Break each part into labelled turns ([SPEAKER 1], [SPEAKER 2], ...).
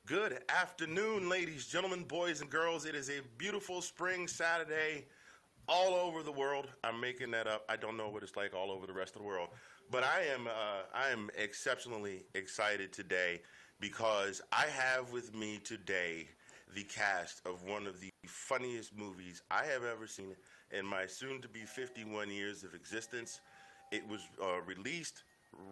[SPEAKER 1] Good afternoon, ladies, gentlemen, boys, and girls. It is a beautiful spring Saturday all over the world. I'm making that up. I don't know what it's like all over the rest of the world. But I am exceptionally excited today because I have with me today the cast of one of the funniest movies I have ever seen in my soon-to-be 51 years of existence. It was released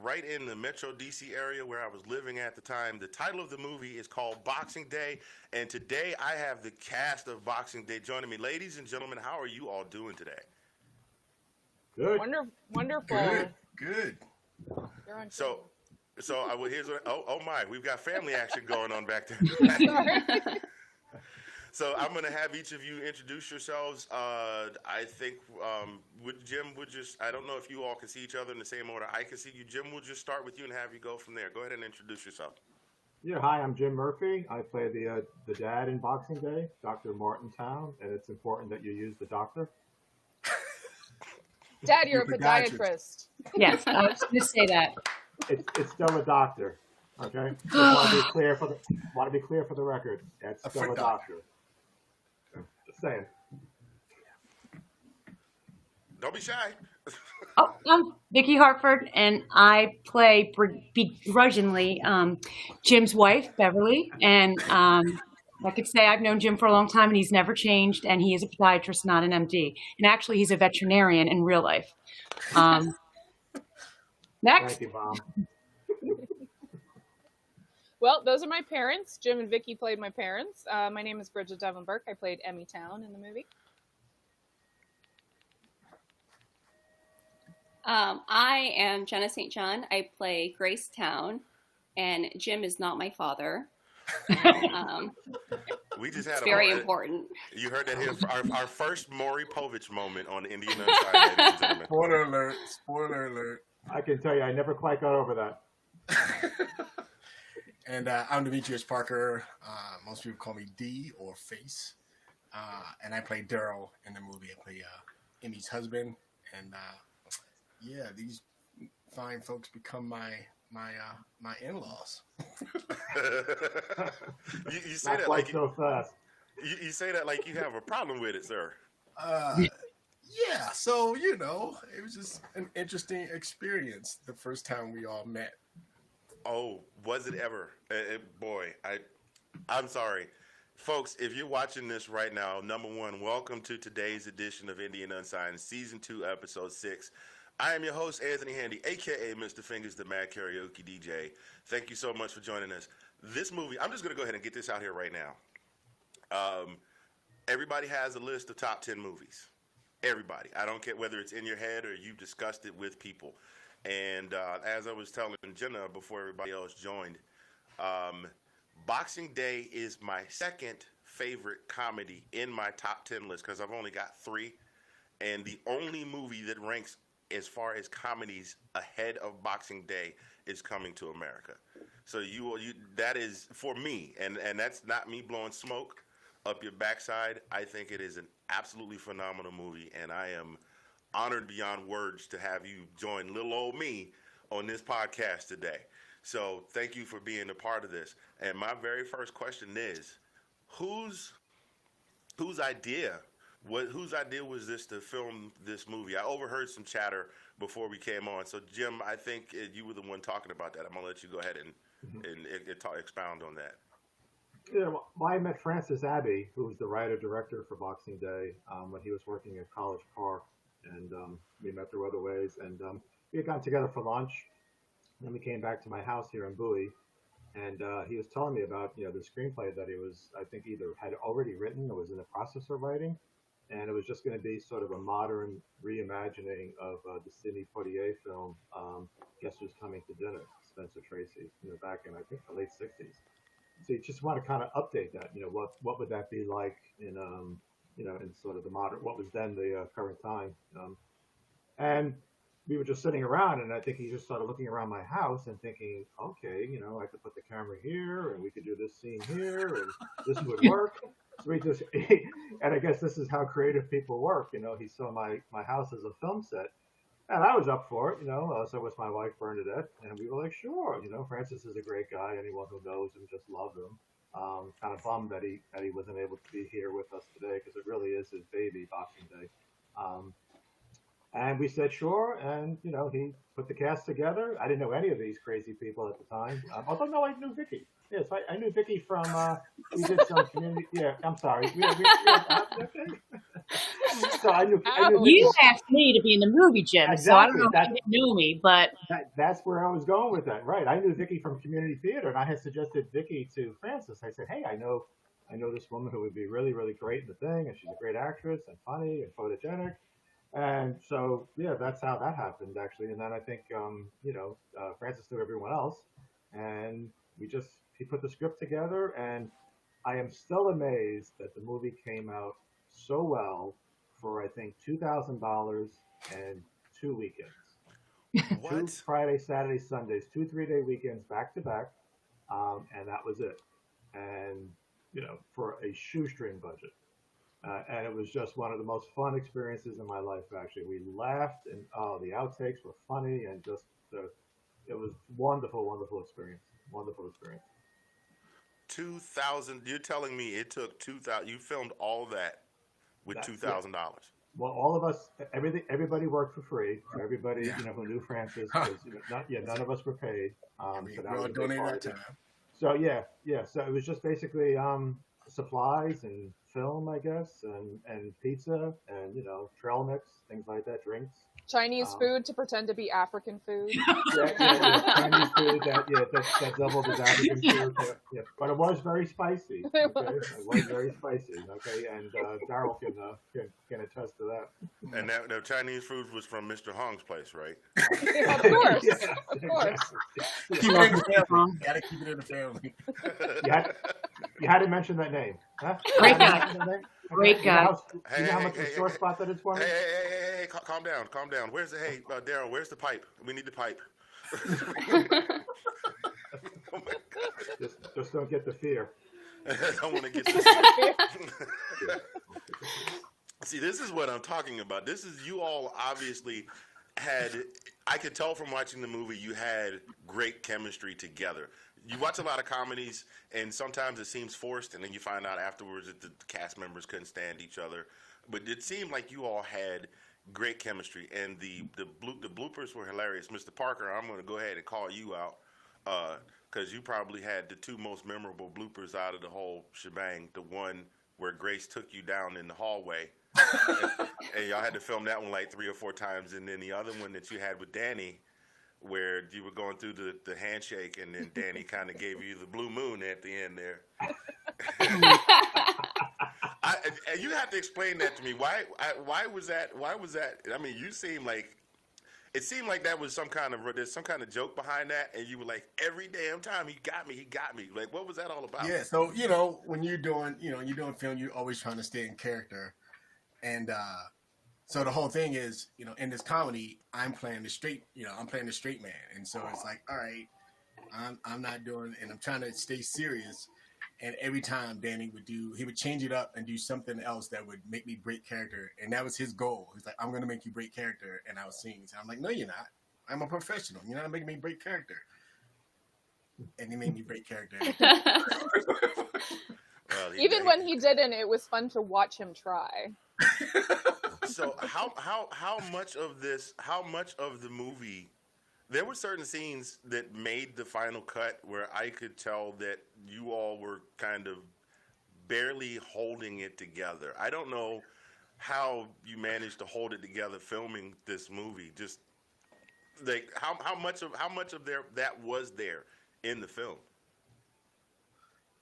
[SPEAKER 1] right in the Metro DC area where I was living at the time. The title of the movie is called Boxing Day, and today I have the cast of Boxing Day joining me. Ladies and gentlemen, how are you all doing today?
[SPEAKER 2] Good.
[SPEAKER 3] Wonderful.
[SPEAKER 4] Good.
[SPEAKER 3] You're on
[SPEAKER 1] So here's what. Oh my, we've got family action going on back there.
[SPEAKER 3] Sorry.
[SPEAKER 1] So I'm going to have each of you introduce yourselves. I think, Jim, I don't know if you all can see each other in the same order. I can see you. Jim, we'll just start with you and have you go from there. Go ahead and introduce yourself.
[SPEAKER 2] Yeah, hi, I'm Jim Murphy. I play the dad in Boxing Day, Dr. Martin Town, and it's important that you use the doctor.
[SPEAKER 3] Dad, you're a
[SPEAKER 4] You're a podiatrist.
[SPEAKER 3] podiatrist.
[SPEAKER 5] Yes, I was going to say that.
[SPEAKER 2] It's still a doctor, okay? Just want to be clear for the record. It's
[SPEAKER 4] A
[SPEAKER 2] still
[SPEAKER 4] foot
[SPEAKER 2] a doctor. Just saying.
[SPEAKER 1] Don't be shy.
[SPEAKER 5] Oh, I'm Vicki Hartford, and I play begrudgingly Jim's wife, Beverly. And I could say I've known Jim for a long time, and he's never changed. And he is a podiatrist, not an MD. And actually, he's a veterinarian in real life. Next.
[SPEAKER 2] Thank you, Mom.
[SPEAKER 3] Well, those are my parents. Jim and Vicki played my parents. My name is Bridget Devlin Burke. I played Emmy Town in the movie.
[SPEAKER 6] I am Jenna St. John. I play Grace Town, and Jim is not my father.
[SPEAKER 1] We just had
[SPEAKER 6] It's very important.
[SPEAKER 1] You heard that here, our first Maury Povich moment on Indian Unsigned, ladies and gentlemen.
[SPEAKER 4] Spoiler alert. Spoiler alert.
[SPEAKER 2] I can tell you, I never quite got over that.
[SPEAKER 4] And I'm Demetrius Parker. Most people call me D or Face. And I play Daryl in the movie. I play Emmy's husband. And yeah, these fine folks become my in-laws.
[SPEAKER 1] you say
[SPEAKER 2] Not
[SPEAKER 1] that
[SPEAKER 2] quite
[SPEAKER 1] like
[SPEAKER 2] so fast.
[SPEAKER 1] you say that like you have a problem with it, sir.
[SPEAKER 4] Yeah, so, it was just an interesting experience the first time we all met.
[SPEAKER 1] Oh, was it ever? Boy, I'm sorry. Folks, if you're watching this right now, number one, welcome to today's edition of Indian Unsigned, Season 2, Episode 6. I am your host, Anthony Handy, a.k.a. Mr. Fingers, the Mad Karaoke DJ. Thank you so much for joining us. This movie, I'm just going to go ahead and get this out here right now. Everybody has a list of top 10 movies. Everybody. I don't care whether it's in your head or you've discussed it with people. And as I was telling Jenna before everybody else joined, Boxing Day is my second favorite comedy in my top 10 list because I've only got 3. And the only movie that ranks as far as comedies ahead of Boxing Day is Coming to America. So that is for me, and that's not me blowing smoke up your backside. I think it is an absolutely phenomenal movie, and I am honored beyond words to have you join little old me on this podcast today. So thank you for being a part of this. And my very first question is, whose idea was this to film this movie? I overheard some chatter before we came on. So Jim, I think you were the one talking about that. I'm gonna let you go ahead and expound on that.
[SPEAKER 2] Yeah, well, I met Francis Abbey, who was the writer-director for Boxing Day, when he was working at College Park, and we met through other ways, and we had gotten together for lunch. Then we came back to my house here in Bowie, and he was telling me about the screenplay that he was, I think, either had already written or was in the process of writing, and it was just going to be sort of a modern reimagining of the Sidney Poitier film, Guess Who's Coming to Dinner, Spencer Tracy, back in, I think, the late 60s. So you just want to kind of update that, what would that be like in in sort of the modern, what was then the current time. And we were just sitting around, and I think he just started looking around my house and thinking, okay, I could put the camera here, and we could do this scene here, and this would work. So we just, and I guess this is how creative people work. He saw my house as a film set, And I was up for it, so was my wife Bernadette, and we were like, sure, Francis is a great guy. Anyone who knows him just loved him. Kind of bummed that he wasn't able to be here with us today because it really is his baby, Boxing Day. And we said sure, and he put the cast together. I didn't know any of these crazy people at the time. Although no, I knew Vicki. Yes, I knew Vicki from. We did some community. Yeah, I'm sorry. Okay. So I knew
[SPEAKER 5] You asked me to be in the movie, Jim.
[SPEAKER 2] Exactly.
[SPEAKER 5] So I don't know if you didn't know me, but
[SPEAKER 2] that's where I was going with that. Right. I knew Vicki from community theater, and I had suggested Vicki to Francis. I said, hey, I know this woman who would be really, really great in the thing, and she's a great actress and funny and photogenic. And so, yeah, that's how that happened, actually. And then I think, Francis knew everyone else, and he put the script together, and I am still amazed that the movie came out so well for, I think, $2,000 and 2 weekends.
[SPEAKER 1] What?
[SPEAKER 2] 2 Friday, Saturday, Sundays, 2 3-day weekends back to back, and that was it. And, for a shoestring budget. And it was just one of the most fun experiences in my life, actually. We laughed, and the outtakes were funny, and it was wonderful, wonderful experience. Wonderful experience.
[SPEAKER 1] 2,000. You're telling me it took 2,000. You filmed all that with $2,000.
[SPEAKER 2] Well, all of us, everybody worked for free. So everybody, who knew Francis, because none of us were paid. So that was a big part of it. So so it was just basically supplies and film, I guess, and pizza and trail mix, things like that, drinks.
[SPEAKER 3] Chinese food to pretend to be African food.
[SPEAKER 2] Chinese food that doubled as African food. Yeah. But it was very spicy. Okay? It was very spicy. Okay, and Daryl can attest to that.
[SPEAKER 1] And that the Chinese food was from Mr. Hong's place, right?
[SPEAKER 3] Of course, of course.
[SPEAKER 4] Keep it in the family. Gotta keep it in the family.
[SPEAKER 2] You had to mention that name. Huh?
[SPEAKER 5] Great guy. Great guy.
[SPEAKER 2] You know how much of a sore spot that is for me?
[SPEAKER 1] Hey, calm down. Where's the Daryl? Where's the pipe? We need the pipe. Oh my God.
[SPEAKER 2] Just don't get the fear.
[SPEAKER 1] I don't want to get the fear. See, this is what I'm talking about. This is, you all obviously had, I could tell from watching the movie, you had great chemistry together. You watch a lot of comedies, and sometimes it seems forced, and then you find out afterwards that the cast members couldn't stand each other. But it seemed like you all had great chemistry, and the bloopers were hilarious. Mr. Parker, I'm going to go ahead and call you out because you probably had the two most memorable bloopers out of the whole shebang. The one where Grace took you down in the hallway, and y'all had to film that one like 3 or 4 times, and then the other one that you had with Danny, where you were going through the handshake, and then Danny kind of gave you the blue moon at the end there. And you have to explain that to me. Why was that? I mean, it seemed like that was there's some kind of joke behind that, and you were like, every damn time he got me. Like, what was that all about?
[SPEAKER 4] Yeah, so when you're doing film, you're always trying to stay in character, and so the whole thing is, in this comedy, I'm playing the straight man, and so it's like, all right, I'm not doing, and I'm trying to stay serious. And every time Danny he would change it up and do something else that would make me break character. And that was his goal. He's like, I'm going to make you break character. And I was seeing, so I'm like, no, you're not. I'm a professional. You're not making me break character. And he made me break character.
[SPEAKER 3] Even when he didn't, it was fun to watch him try.
[SPEAKER 1] So how much of the movie, there were certain scenes that made the final cut where I could tell that you all were kind of barely holding it together. I don't know how you managed to hold it together filming this movie. Just like how much of that was there in the film?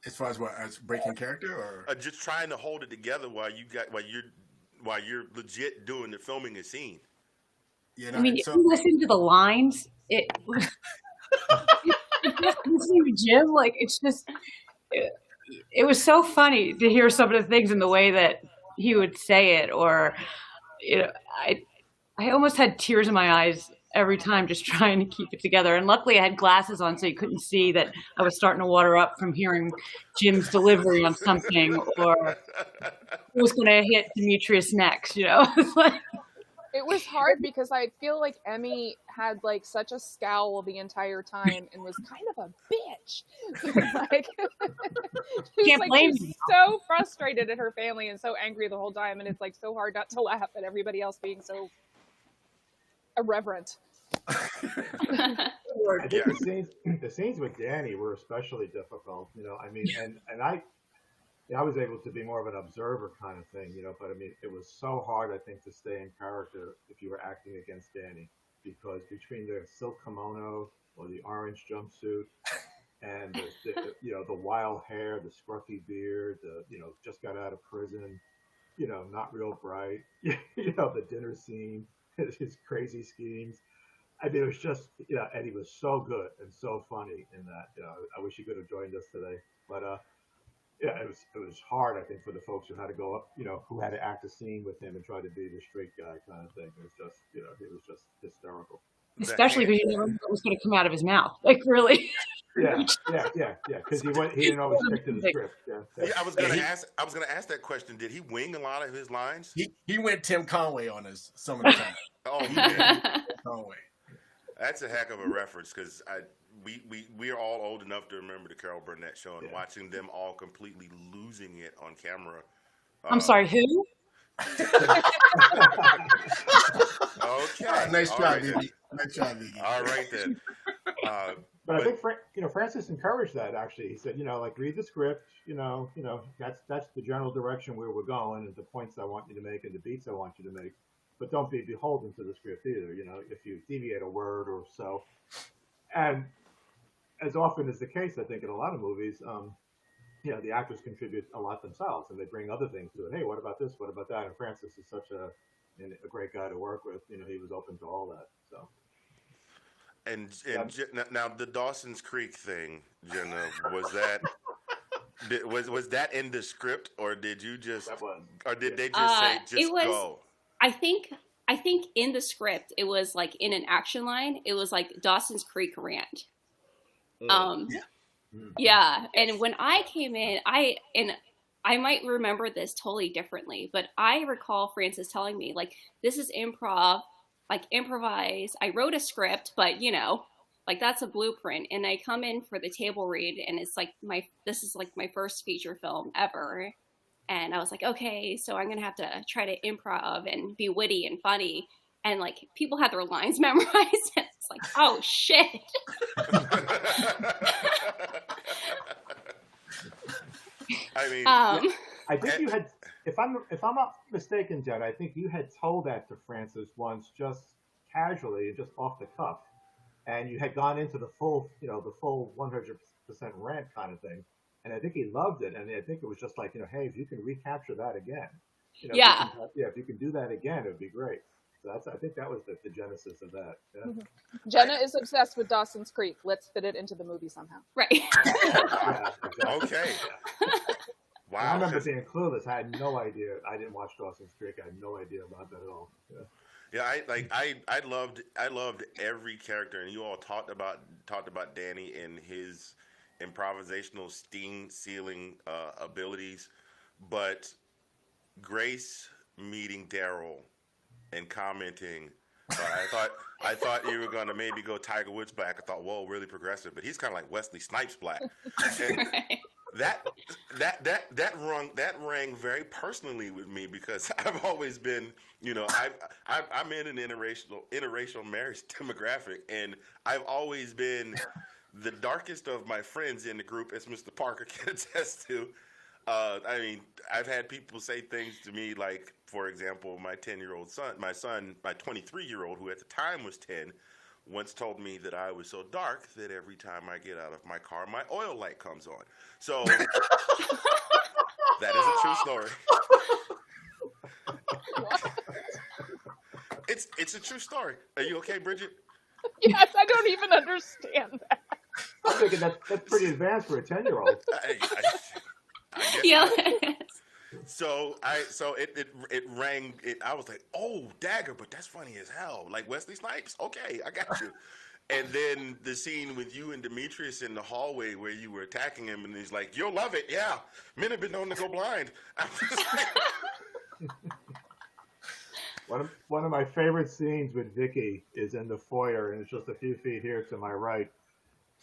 [SPEAKER 4] As far as what, as breaking character, or
[SPEAKER 1] just trying to hold it together while you're legit doing the filming a scene.
[SPEAKER 5] I mean, if you listen to the lines, listening to Jim, like, it's just, it was so funny to hear some of the things in the way that he would say it, or, I almost had tears in my eyes every time just trying to keep it together. And luckily I had glasses on so you couldn't see that I was starting to water up from hearing Jim's delivery on something, or who was going to hit Demetrius next, It's like,
[SPEAKER 3] It was hard because I feel like Emmy had like such a scowl the entire time and was kind of a bitch. Like, she's
[SPEAKER 5] Can't
[SPEAKER 3] like
[SPEAKER 5] blame
[SPEAKER 3] she's
[SPEAKER 5] you.
[SPEAKER 3] so frustrated at her family and so angry the whole time, and it's like so hard not to laugh at everybody else being so irreverent.
[SPEAKER 2] I think the scenes with Danny were especially difficult. I mean, and I was able to be more of an observer kind of thing, but I mean, it was so hard, I think, to stay in character if you were acting against Danny, because between the silk kimono or the orange jumpsuit and the wild hair, the scruffy beard, just got out of prison, not real bright, the dinner scene, his crazy schemes. I mean, it was just, and he was so good and so funny in that. I wish he could have joined us today, but yeah, it was hard, I think, for the folks who had to go up, who had to act a scene with him and try to be the straight guy kind of thing. It was just, it was just hysterical.
[SPEAKER 5] Especially because you never knew what was going to come out of his mouth. Like, really.
[SPEAKER 2] Yeah. Because he didn't always stick to the script. Yeah.
[SPEAKER 1] I was gonna ask that question. Did he wing a lot of his lines?
[SPEAKER 4] He went Tim Conway on us some of the time.
[SPEAKER 1] Oh, he did.
[SPEAKER 4] Conway.
[SPEAKER 1] That's a heck of a reference, because we are all old enough to remember the Carol Burnett show, and watching them all completely losing it on camera.
[SPEAKER 5] I'm sorry, who?
[SPEAKER 1] Okay.
[SPEAKER 4] Nice
[SPEAKER 1] All
[SPEAKER 4] try,
[SPEAKER 1] right,
[SPEAKER 4] Vicky. Nice try, Vicky.
[SPEAKER 1] All right then.
[SPEAKER 2] But I think Francis encouraged that, actually. He said, like, read the script, that's the general direction where we're going, and the points I want you to make and the beats I want you to make. But don't be beholden to the script either, if you deviate a word or so. And as often is the case, I think, in a lot of movies, the actors contribute a lot themselves, and they bring other things to it. Hey, what about this? What about that? And Francis is such a great guy to work with. He was open to all that. So.
[SPEAKER 1] And now the Dawson's Creek thing, Jenna, was that in the script, or did you just, or did they just say just go?
[SPEAKER 6] I think in the script it was like in an action line. It was like Dawson's Creek rant. Yeah. And when I came in, I might remember this totally differently, but I recall Francis telling me, like, this is improv, like, improvise. I wrote a script, but like, that's a blueprint. And I come in for the table read, and it's like this is like my first feature film ever. And I was like, okay, so I'm going to have to try to improv and be witty and funny. And like, people had their lines memorized. And it's like, oh shit.
[SPEAKER 1] I mean,
[SPEAKER 2] I think you had, if I'm not mistaken, Jen, I think you had told that to Francis once, just casually, just off the cuff, and you had gone into the full 100% rant kind of thing, and I think he loved it, and I think it was just like, hey, if you can recapture that again, if you can do that again, it would be great. So I think that was the genesis of that. Yeah.
[SPEAKER 3] Mm-hmm. Jenna is obsessed with Dawson's Creek. Let's fit it into the movie somehow.
[SPEAKER 6] Right.
[SPEAKER 2] Yeah, exactly.
[SPEAKER 1] Okay. Wow.
[SPEAKER 2] I remember being clueless. I had no idea. I didn't watch Dawson's Creek. I had no idea about that at all. Yeah.
[SPEAKER 1] I loved every character, and you all talked about Danny and his improvisational steam-sealing abilities, but Grace meeting Daryl and commenting, I thought you were gonna maybe go Tiger Woods black. I thought, whoa, really progressive, but he's kind of like Wesley Snipes black. And that rang very personally with me, because I've always been, I'm in an interracial marriage demographic, and I've always been the darkest of my friends in the group, as Mr. Parker can attest to. I mean, I've had people say things to me like, for example, my 10-year-old son, my 23-year-old, who at the time was 10, once told me that I was so dark that every time I get out of my car, my oil light comes on. So that is a true story. It's a true story. Are you okay, Bridget?
[SPEAKER 3] Yes, I don't even understand that.
[SPEAKER 2] I'm thinking that's pretty advanced for a 10-year-old.
[SPEAKER 6] Yeah.
[SPEAKER 1] So it rang. I was like, oh, dagger, but that's funny as hell. Like Wesley Snipes. Okay, I got you. And then the scene with you and Demetrius in the hallway where you were attacking him, and he's like, "You'll love it, yeah. Men have been known to go blind." I'm just like,
[SPEAKER 2] One of my favorite scenes with Vicki is in the foyer, and it's just a few feet here to my right,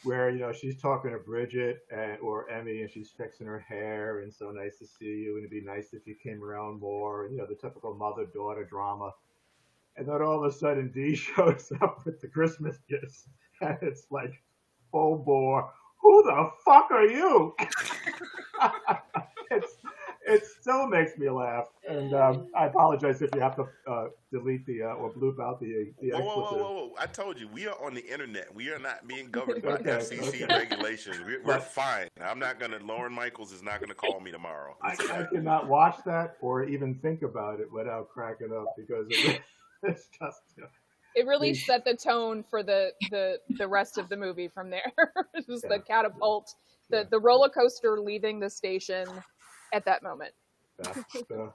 [SPEAKER 2] where she's talking to Bridget or Emmy, and she's fixing her hair, and so nice to see you, and it'd be nice if you came around more, and the typical mother-daughter drama. And then all of a sudden, Dee shows up with the Christmas gifts, and it's like, oh boy, who the fuck are you? It still makes me laugh, and I apologize if you have to delete or bloop out the expletive.
[SPEAKER 1] Whoa! I told you, we are on the internet. We are not being governed by
[SPEAKER 2] Okay,
[SPEAKER 1] FCC
[SPEAKER 2] okay.
[SPEAKER 1] regulations. We're fine. I'm not gonna. Lauren Michaels is not gonna call me tomorrow.
[SPEAKER 2] I cannot watch that or even think about it without cracking up because it's just.
[SPEAKER 3] It really set the tone for the rest of the movie from there. It was the catapult, the roller coaster leaving the station at that moment.
[SPEAKER 2] Yeah.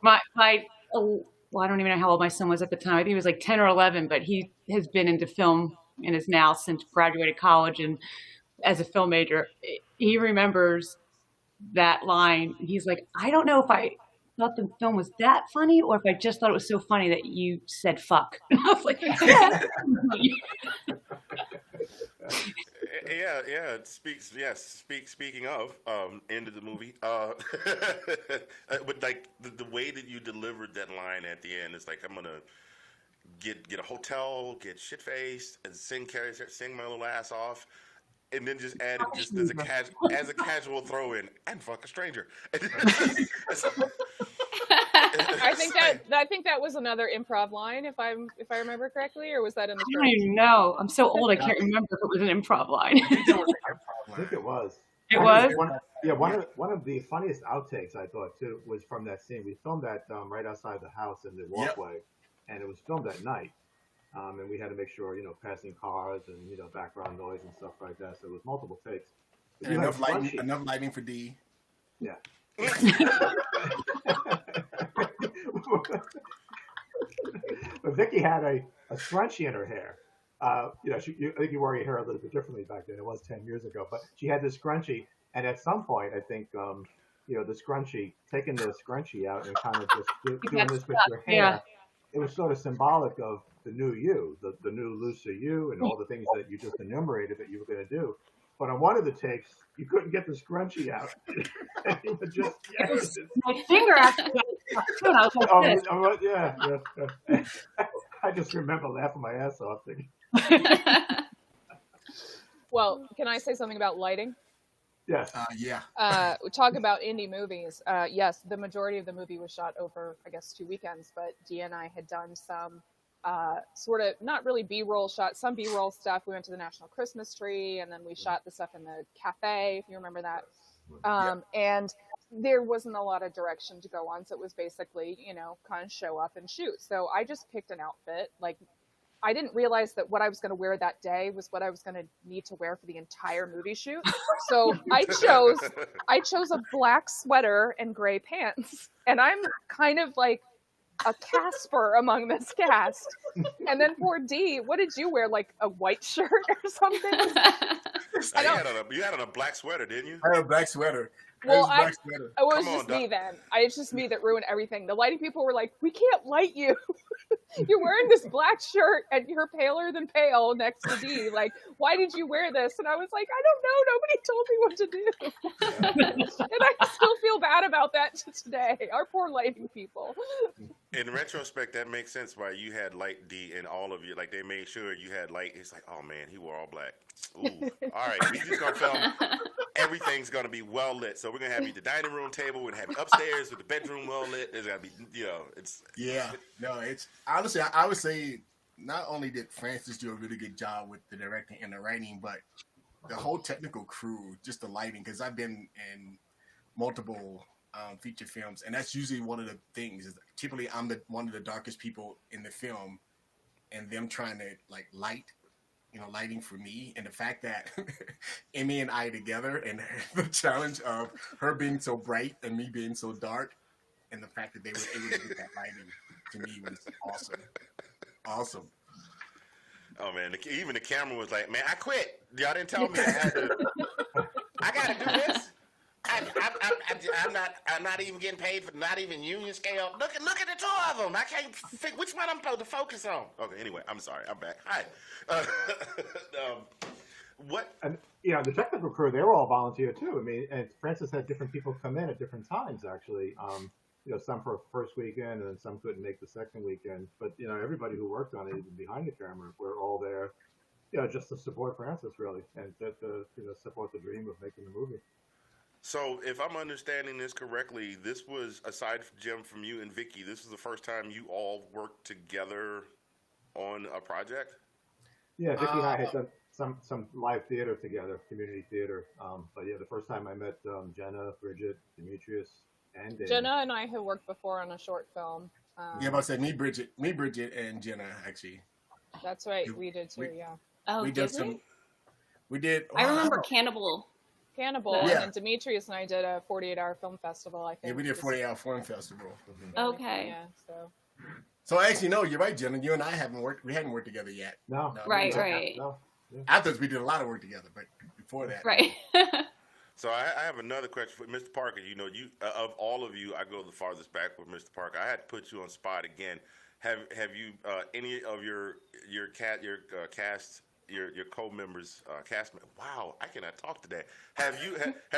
[SPEAKER 5] Well, I don't even know how old my son was at the time. I think he was like 10 or 11, but he has been into film and is now since graduated college and as a film major. He remembers that line. He's like, I don't know if I thought the film was that funny or if I just thought it was so funny that you said fuck. And I was like, yeah.
[SPEAKER 1] Yeah. Speaking of end of the movie, but like the way that you delivered that line at the end is like, I'm gonna get a hotel, get shit faced, and sing my little ass off, and then just add it just as a casual throw in and fuck a stranger.
[SPEAKER 3] I think that was another improv line, if I remember correctly, or was that in the
[SPEAKER 5] I don't even know. I'm so old I can't remember if it was an improv line.
[SPEAKER 2] I think it was.
[SPEAKER 5] It was?
[SPEAKER 2] One of the funniest outtakes I thought too was from that scene. We filmed that right outside the house in the walkway, and it was filmed at night. And we had to make sure, passing cars and background noise and stuff like that. So it was multiple takes.
[SPEAKER 4] And enough lighting for D.
[SPEAKER 2] Yeah. But Vicki had a scrunchie in her hair. I think you wore your hair a little bit differently back then. It was 10 years ago, but she had this scrunchie, and at some point, I think, taking the scrunchie out and kind of just doing this with your hair. Yeah. It was sort of symbolic of the new you, the new looser you, and all the things that you just enumerated that you were going to do. But on one of the takes, you couldn't get the scrunchie out. You were just
[SPEAKER 5] my finger actually got I was like
[SPEAKER 2] yeah. I just remember laughing my ass off.
[SPEAKER 3] Well, can I say something about lighting?
[SPEAKER 2] Yes.
[SPEAKER 3] We talk about indie movies. Yes, the majority of the movie was shot over, I guess, 2 weekends, but Dee and I had done some sort of, not really B-roll shots, some B-roll stuff. We went to the National Christmas Tree, and then we shot the stuff in the cafe, if you remember that. And there wasn't a lot of direction to go on, so it was basically, kind of show up and shoot. So I just picked an outfit. Like, I didn't realize that what I was going to wear that day was what I was going to need to wear for the entire movie shoot. So I chose a black sweater and gray pants, and I'm kind of like a Casper among this cast. And then poor Dee, what did you wear? Like a white shirt or something?
[SPEAKER 1] You had on a black sweater, didn't you?
[SPEAKER 4] I had a black sweater.
[SPEAKER 3] Well, it was just me then. It's just me that ruined everything. The lighting people were like, we can't light you. You're wearing this black shirt and you're paler than pale next to Dee. Like, why did you wear this? And I was like, I don't know. Nobody told me what to do. And I still feel bad about that to today. Our poor lighting people.
[SPEAKER 1] In retrospect, that makes sense why you had light D in all of you. Like, they made sure you had light. It's like, oh man, he wore all black. Ooh. All right, we just gonna film. Everything's gonna be well lit. So we're gonna have you at the dining room table. We're gonna have you upstairs with the bedroom well lit. There's gotta be, it's.
[SPEAKER 4] Yeah, no, it's honestly, I would say not only did Francis do a really good job with the directing and the writing, but the whole technical crew, just the lighting. Because I've been in multiple feature films, and that's usually one of the things. Is typically I'm one of the darkest people in the film, and them trying to like lighting for me, and the fact that Emmy and I together, and the challenge of her being so bright and me being so dark, and the fact that they were able to get that lighting to me was awesome.
[SPEAKER 1] Oh man, even the camera was like, man, I quit. Y'all didn't tell me I gotta do this. I I'm not even getting paid for not even union scale. Look at the two of them. I can't figure which one I'm supposed to focus on. Okay, anyway, I'm sorry. I'm back. Hi. What?
[SPEAKER 2] And the technical crew, they were all volunteer too. I mean, and Francis had different people come in at different times actually. Some for first weekend, and then some couldn't make the second weekend. But everybody who worked on it, even behind the camera, were all there, just to support Francis really, and to support the dream of making the movie.
[SPEAKER 1] So, if I'm understanding this correctly, this was, aside from Jim, from you and Vicki, this was the first time you all worked together on a project?
[SPEAKER 2] Yeah, Vicki and I had done some live theater together, community theater. But yeah, the first time I met Jenna, Bridget, Demetrius, and Danny.
[SPEAKER 3] Jenna and I had worked before on a short film.
[SPEAKER 4] Yeah, but I said me, Bridget, and Jenna actually.
[SPEAKER 3] That's right, we did too. Yeah.
[SPEAKER 6] Oh,
[SPEAKER 4] We
[SPEAKER 6] did
[SPEAKER 4] did some.
[SPEAKER 6] we?
[SPEAKER 4] We did.
[SPEAKER 6] I remember
[SPEAKER 4] wow.
[SPEAKER 6] Cannibal.
[SPEAKER 3] Cannibal,
[SPEAKER 4] Yeah.
[SPEAKER 3] and then Demetrius and I did a 48-hour film festival, I think.
[SPEAKER 4] Yeah, we did 40-hour film festival.
[SPEAKER 6] Okay.
[SPEAKER 3] Yeah, so.
[SPEAKER 4] So actually, no, you're right, Jenna. You and I hadn't worked together yet.
[SPEAKER 2] No.
[SPEAKER 6] Right,
[SPEAKER 4] No.
[SPEAKER 6] right.
[SPEAKER 2] No.
[SPEAKER 4] Afterwards, we did a lot of work together, but before that,
[SPEAKER 6] Right.
[SPEAKER 1] So I have another question for Mr. Parker. You of all of you, I go the farthest back with Mr. Parker. I had to put you on spot again. Have you any of your cast your co-members cast? Wow, I cannot talk today. Have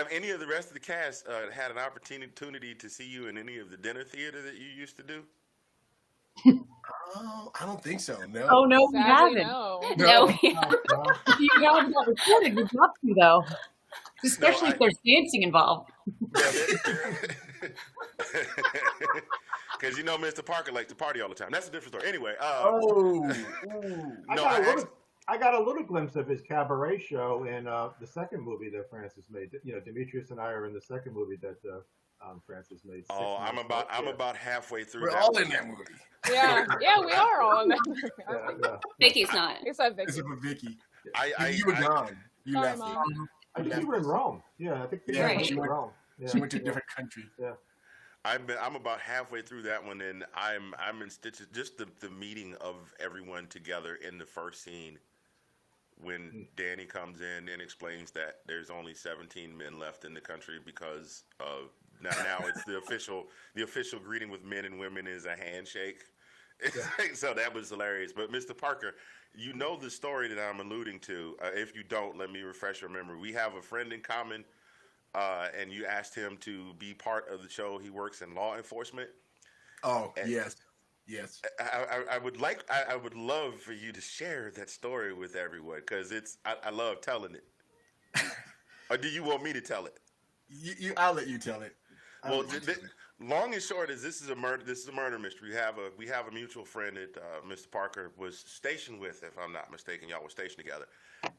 [SPEAKER 1] any of the rest of the cast had an opportunity to see you in any of the dinner theater that you used to do?
[SPEAKER 4] Oh, I don't think so. No.
[SPEAKER 5] Oh no, we
[SPEAKER 3] Sadly,
[SPEAKER 5] haven't.
[SPEAKER 3] no.
[SPEAKER 6] No.
[SPEAKER 5] If you haven't got recorded, we'd love to though. Especially if there's dancing involved.
[SPEAKER 1] Because Mr. Parker likes to party all the time. That's a different story. Anyway.
[SPEAKER 2] I got a little glimpse of his cabaret show in the second movie that Francis made. Demetrius and I are in the second movie that Francis made.
[SPEAKER 1] Oh, I'm about halfway through.
[SPEAKER 4] We're
[SPEAKER 1] that
[SPEAKER 4] all
[SPEAKER 1] one.
[SPEAKER 4] in that movie.
[SPEAKER 3] Yeah, we are all in that.
[SPEAKER 2] Yeah.
[SPEAKER 6] Vicky's not.
[SPEAKER 3] Except Vicky.
[SPEAKER 4] Except for Vicky.
[SPEAKER 1] I
[SPEAKER 4] You were gone. You
[SPEAKER 3] Sorry,
[SPEAKER 4] left.
[SPEAKER 3] Mom.
[SPEAKER 2] I think you were in Rome. Yeah, I think you
[SPEAKER 6] Right.
[SPEAKER 2] went to Rome. Yeah.
[SPEAKER 4] She went to a different country.
[SPEAKER 2] Yeah.
[SPEAKER 1] I'm about halfway through that one, and I'm in stitches. Just the meeting of everyone together in the first scene, when Danny comes in and explains that there's only 17 men left in the country because of now it's the official greeting with men and women is a handshake. So that was hilarious. But Mr. Parker, you know the story that I'm alluding to. If you don't, let me refresh your memory. We have a friend in common. And you asked him to be part of the show. He works in law enforcement.
[SPEAKER 4] Oh,
[SPEAKER 1] And
[SPEAKER 4] yes.
[SPEAKER 1] I would love for you to share that story with everyone because I love telling it. Or do you want me to tell it?
[SPEAKER 4] I'll let you tell it.
[SPEAKER 1] Well, long and short is this is a murder. This is a murder mystery. We have a mutual friend that Mr. Parker was stationed with, if I'm not mistaken. Y'all were stationed together,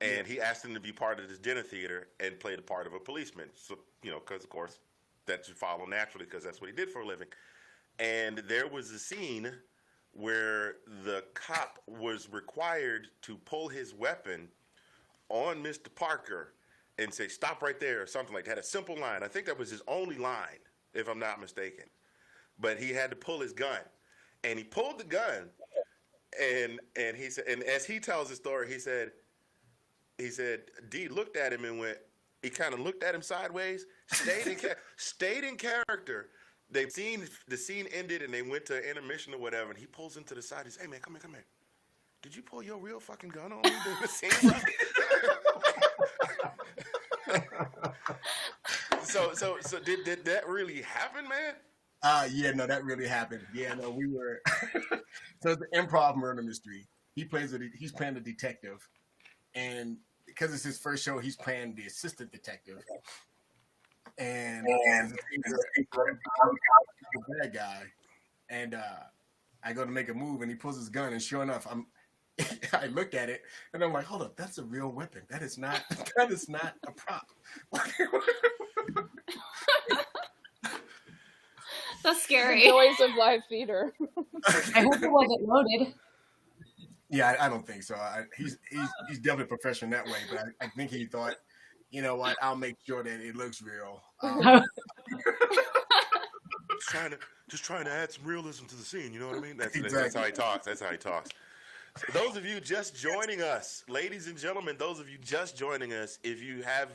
[SPEAKER 1] and he asked him to be part of this dinner theater and play the part of a policeman. So because of course that should follow naturally because that's what he did for a living. And there was a scene where the cop was required to pull his weapon on Mr. Parker and say, "Stop right there," or something like that. A simple line. I think that was his only line, if I'm not mistaken. But he had to pull his gun. And he pulled the gun, and he said, and as he tells the story, he said, D looked at him and went, he kind of looked at him sideways, stayed in character. The scene ended, and they went to intermission or whatever, and he pulls into the side. He says, "Hey, man, come here. Did you pull your real fucking gun on me during the scene, bro?" So did that really happen, man?
[SPEAKER 4] Yeah, no, that really happened. Yeah, no, we were. So it's the improv murder mystery. He's playing the detective, and because it's his first show, he's playing the assistant detective, and the bad guy. And I go to make a move, and he pulls his gun, and sure enough, I looked at it, and I'm like, "Hold up, that's a real weapon. That is not a prop."
[SPEAKER 6] That's scary.
[SPEAKER 3] The joys of live theater.
[SPEAKER 5] I hope it wasn't loaded.
[SPEAKER 4] Yeah, I don't think so. He's definitely professional that way, but I think he thought, you know what, I'll make sure that it looks real.
[SPEAKER 1] Just trying to add some realism to the scene. You know what I mean? That's
[SPEAKER 4] Exactly.
[SPEAKER 1] how he talks. That's how he talks. Those of you just joining us, ladies and gentlemen, those of you just joining us, if you have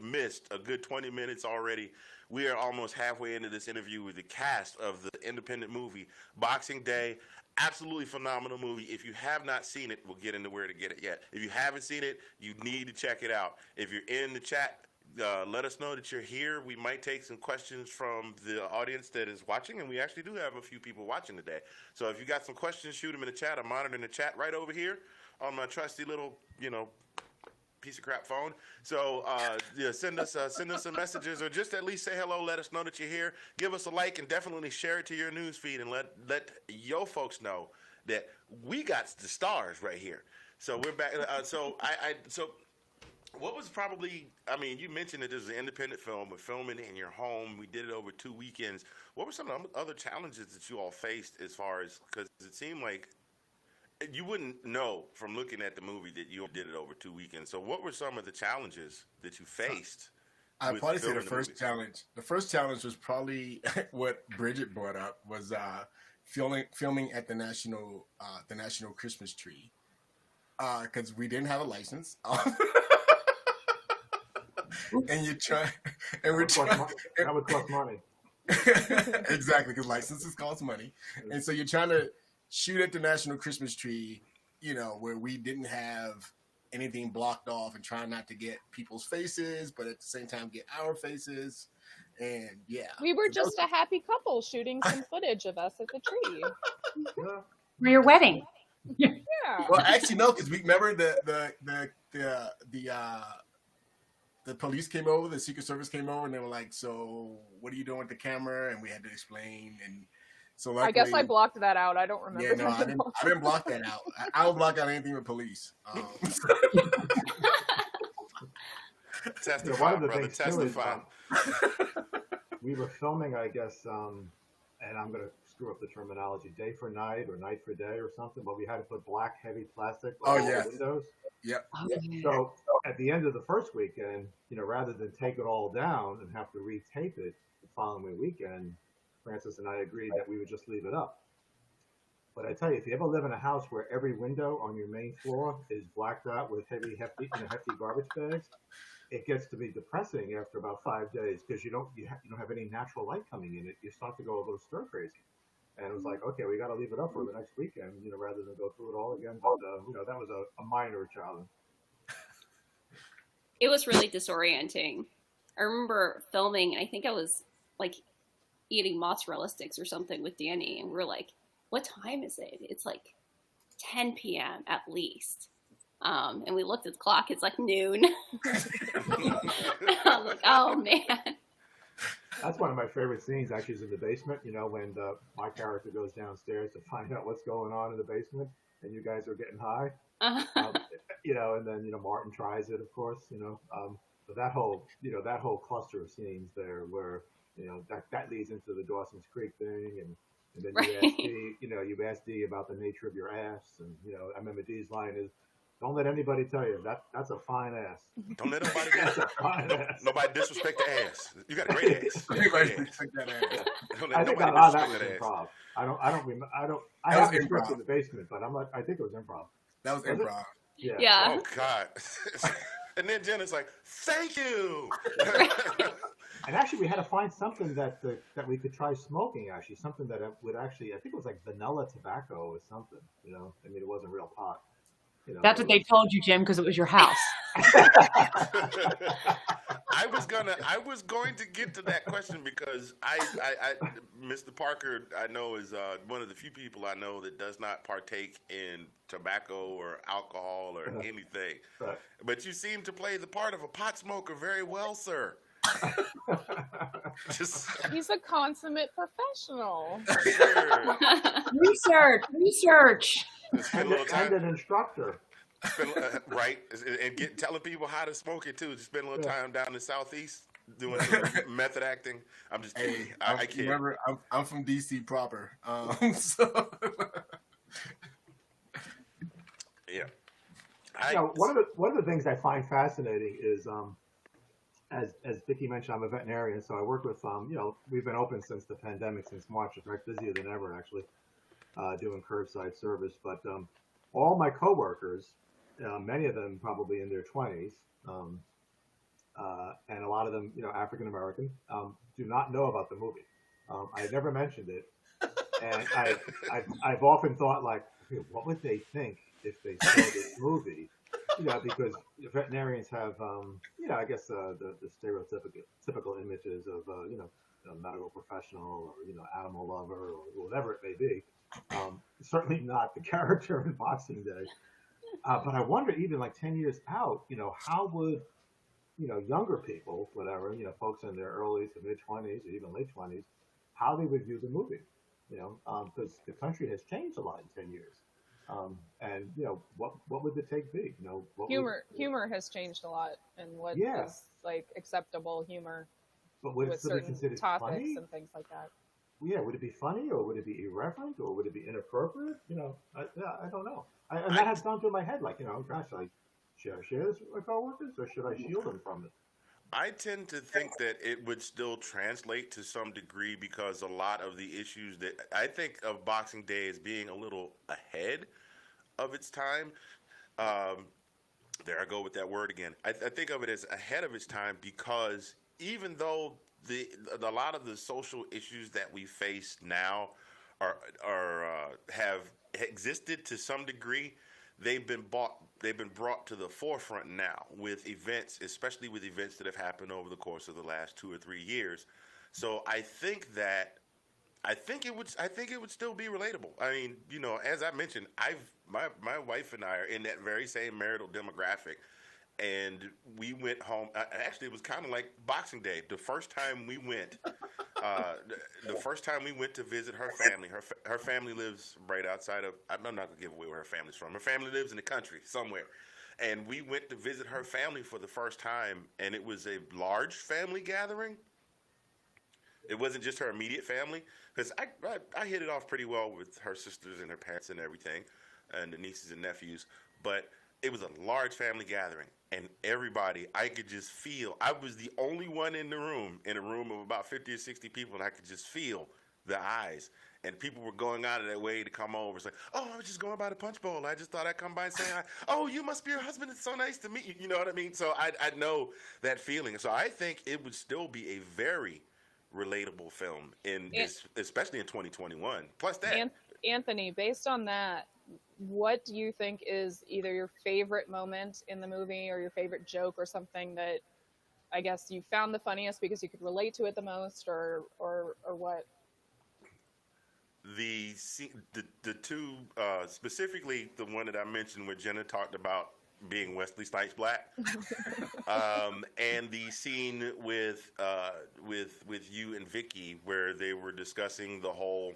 [SPEAKER 1] missed a good 20 minutes already. We are almost halfway into this interview with the cast of the independent movie Boxing Day. Absolutely phenomenal movie. If you have not seen it, we'll get into where to get it yet. If you haven't seen it, you need to check it out. If you're in the chat, let us know that you're here. We might take some questions from the audience that is watching, and we actually do have a few people watching today. So if you got some questions, shoot them in the chat. I'm monitoring the chat right over here on my trusty little, piece of crap phone. So send us some messages, or just at least say hello. Let us know that you're here. Give us a like, and definitely share it to your news feed, and let your folks know that we got the stars right here. So we're back. So what was probably, you mentioned that this is an independent film, but filming in your home. We did it over 2 weekends. What were some of the other challenges that you all faced, as far as, because it seemed like you wouldn't know from looking at the movie that you did it over 2 weekends. So what were some of the challenges that you faced?
[SPEAKER 4] I'd probably say the first challenge was probably what Bridget brought up, was filming at the national Christmas tree, because we didn't have a license. And we're trying.
[SPEAKER 2] That would cost money.
[SPEAKER 4] Exactly, because licenses cost money, and so you're trying to shoot at the national Christmas tree, where we didn't have anything blocked off, and trying not to get people's faces, but at the same time get our faces. And yeah,
[SPEAKER 3] we were just a happy couple shooting some footage of us at the tree.
[SPEAKER 2] Yeah.
[SPEAKER 5] For your wedding.
[SPEAKER 3] Yeah.
[SPEAKER 4] Well, actually, no, because we remember the police came over, the Secret Service came over, and they were like, "So, what are you doing with the camera?" And we had to explain. And so, luckily,
[SPEAKER 3] I guess I blocked that out. I don't remember.
[SPEAKER 4] Yeah, no, I didn't block that out. I don't block out anything with police.
[SPEAKER 1] Testify,
[SPEAKER 2] one of the
[SPEAKER 1] brother.
[SPEAKER 2] things too is,
[SPEAKER 1] Testify.
[SPEAKER 2] we were filming, I guess, and I'm going to screw up the terminology, day for night or night for day or something, but we had to put black heavy plastic on all the windows.
[SPEAKER 4] Yep.
[SPEAKER 2] So at the end of the first weekend, rather than take it all down and have to retape it the following weekend, Francis and I agreed that we would just leave it up. But I tell you, if you ever live in a house where every window on your main floor is blacked out with hefty garbage bags, it gets to be depressing after about 5 days, because you don't have any natural light coming in it. You start to go a little stir crazy. And it was like, okay, we got to leave it up for the next weekend, rather than go through it all again. But that was a minor challenge.
[SPEAKER 6] It was really disorienting. I remember filming, I think I was like eating mozzarella sticks or something with Danny, and we're like, what time is it? It's like 10 p.m. at least. And we looked at the clock, it's like noon. I was like, oh man.
[SPEAKER 2] That's one of my favorite scenes, actually, is in the basement, when my character goes downstairs to find out what's going on in the basement, and you guys are getting high. And then, Martin tries it, of course, but that whole cluster of scenes there where, that leads into the Dawson's Creek thing, and then you ask Dee about the nature of your ass, and, I remember Dee's line is, don't let anybody tell you that's a fine ass.
[SPEAKER 1] Don't let nobody disrespect the ass. You got a great ass.
[SPEAKER 2] I think a lot of that was improv. I have the script in the basement, but I think it was improv.
[SPEAKER 4] That was improv.
[SPEAKER 6] Yeah.
[SPEAKER 1] Oh God. And then Jen is like, "Thank you."
[SPEAKER 2] And actually, we had to find something that we could try smoking. Actually, something that would actually, I think it was like vanilla tobacco or something. It wasn't real pot.
[SPEAKER 5] That's what they told you, Jim, because it was your house.
[SPEAKER 1] I was going to get to that question, because I Mr. Parker, I know, is one of the few people I know that does not partake in tobacco or alcohol or anything.
[SPEAKER 2] Right.
[SPEAKER 1] But you seem to play the part of a pot smoker very well, sir.
[SPEAKER 3] He's a consummate professional.
[SPEAKER 1] Sure.
[SPEAKER 5] Research.
[SPEAKER 2] And an instructor.
[SPEAKER 1] Right, and telling people how to smoke it too. Just spend a little time down in the Southeast doing method acting. I'm just kidding. I kid.
[SPEAKER 4] Remember, I'm from DC proper. So
[SPEAKER 2] yeah. One of the things I find fascinating is, as Vicki mentioned, I'm a veterinarian, so I work with we've been open since the pandemic, since March. In fact, busier than ever, actually, doing curbside service. But all my coworkers, many of them probably in their 20s, and a lot of them, African American, do not know about the movie. I never mentioned it, and I've often thought like, okay, what would they think if they saw this movie? Because veterinarians have, I guess the stereotypical images of, a medical professional or animal lover or whatever it may be. Certainly not the character in Boxing Day. But I wonder, even like 10 years out, how would younger people, whatever, folks in their early to mid 20s or even late 20s, how they would view the movie, because the country has changed a lot in 10 years. And what would the take be?
[SPEAKER 3] Humor has changed a lot, and what is like acceptable humor
[SPEAKER 2] but would
[SPEAKER 3] with
[SPEAKER 2] it still be
[SPEAKER 3] certain
[SPEAKER 2] considered
[SPEAKER 3] topics
[SPEAKER 2] funny?
[SPEAKER 3] and things like that.
[SPEAKER 2] Yeah, would it be funny, or would it be irreverent, or would it be inappropriate? I don't know. And that has gone through my head, like, gosh, should I share this with my coworkers, or should I shield them from it?
[SPEAKER 1] I tend to think that it would still translate to some degree, because a lot of the issues that I think of Boxing Day as being a little ahead of its time. There I go with that word again. I think of it as ahead of its time, because even though a lot of the social issues that we face now have existed to some degree, they've been brought to the forefront now with events, especially with events that have happened over the course of the last 2 or 3 years. So I think it would still be relatable. I mean, as I mentioned, my wife and I are in that very same marital demographic, and we went home. Actually, it was kind of like Boxing Day. The first time we went to visit her family. Her family lives right outside of. I'm not gonna give away where her family's from. Her family lives in the country somewhere, and we went to visit her family for the first time, and it was a large family gathering. It wasn't just her immediate family, because I hit it off pretty well with her sisters and her parents and everything, and the nieces and nephews. But it was a large family gathering, and everybody, I could just feel. I was the only one in a room of about 50 or 60 people, and I could just feel the eyes. And people were going out of their way to come over. It's like, oh, I was just going by the punch bowl. I just thought I'd come by and say hi. Oh, you must be her husband. It's so nice to meet you. You know what I mean? So I know that feeling. So I think it would still be a very relatable film, especially in 2021. Plus that.
[SPEAKER 3] Anthony, based on that, what do you think is either your favorite moment in the movie or your favorite joke or something that I guess you found the funniest because you could relate to it the most, or what?
[SPEAKER 1] The two, specifically the one that I mentioned where Jenna talked about being Wesley Snipes black, and the scene with you and Vicki where they were discussing the whole,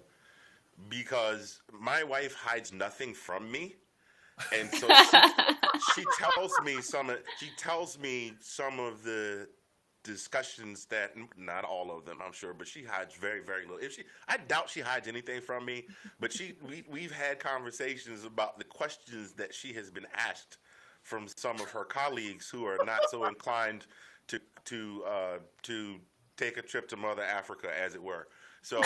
[SPEAKER 1] because my wife hides nothing from me, and so she tells me some of the discussions that, not all of them, I'm sure, but she hides very, very little. I doubt she hides anything from me, but we've had conversations about the questions that she has been asked from some of her colleagues who are not so inclined to take a trip to Mother Africa, as it were. So,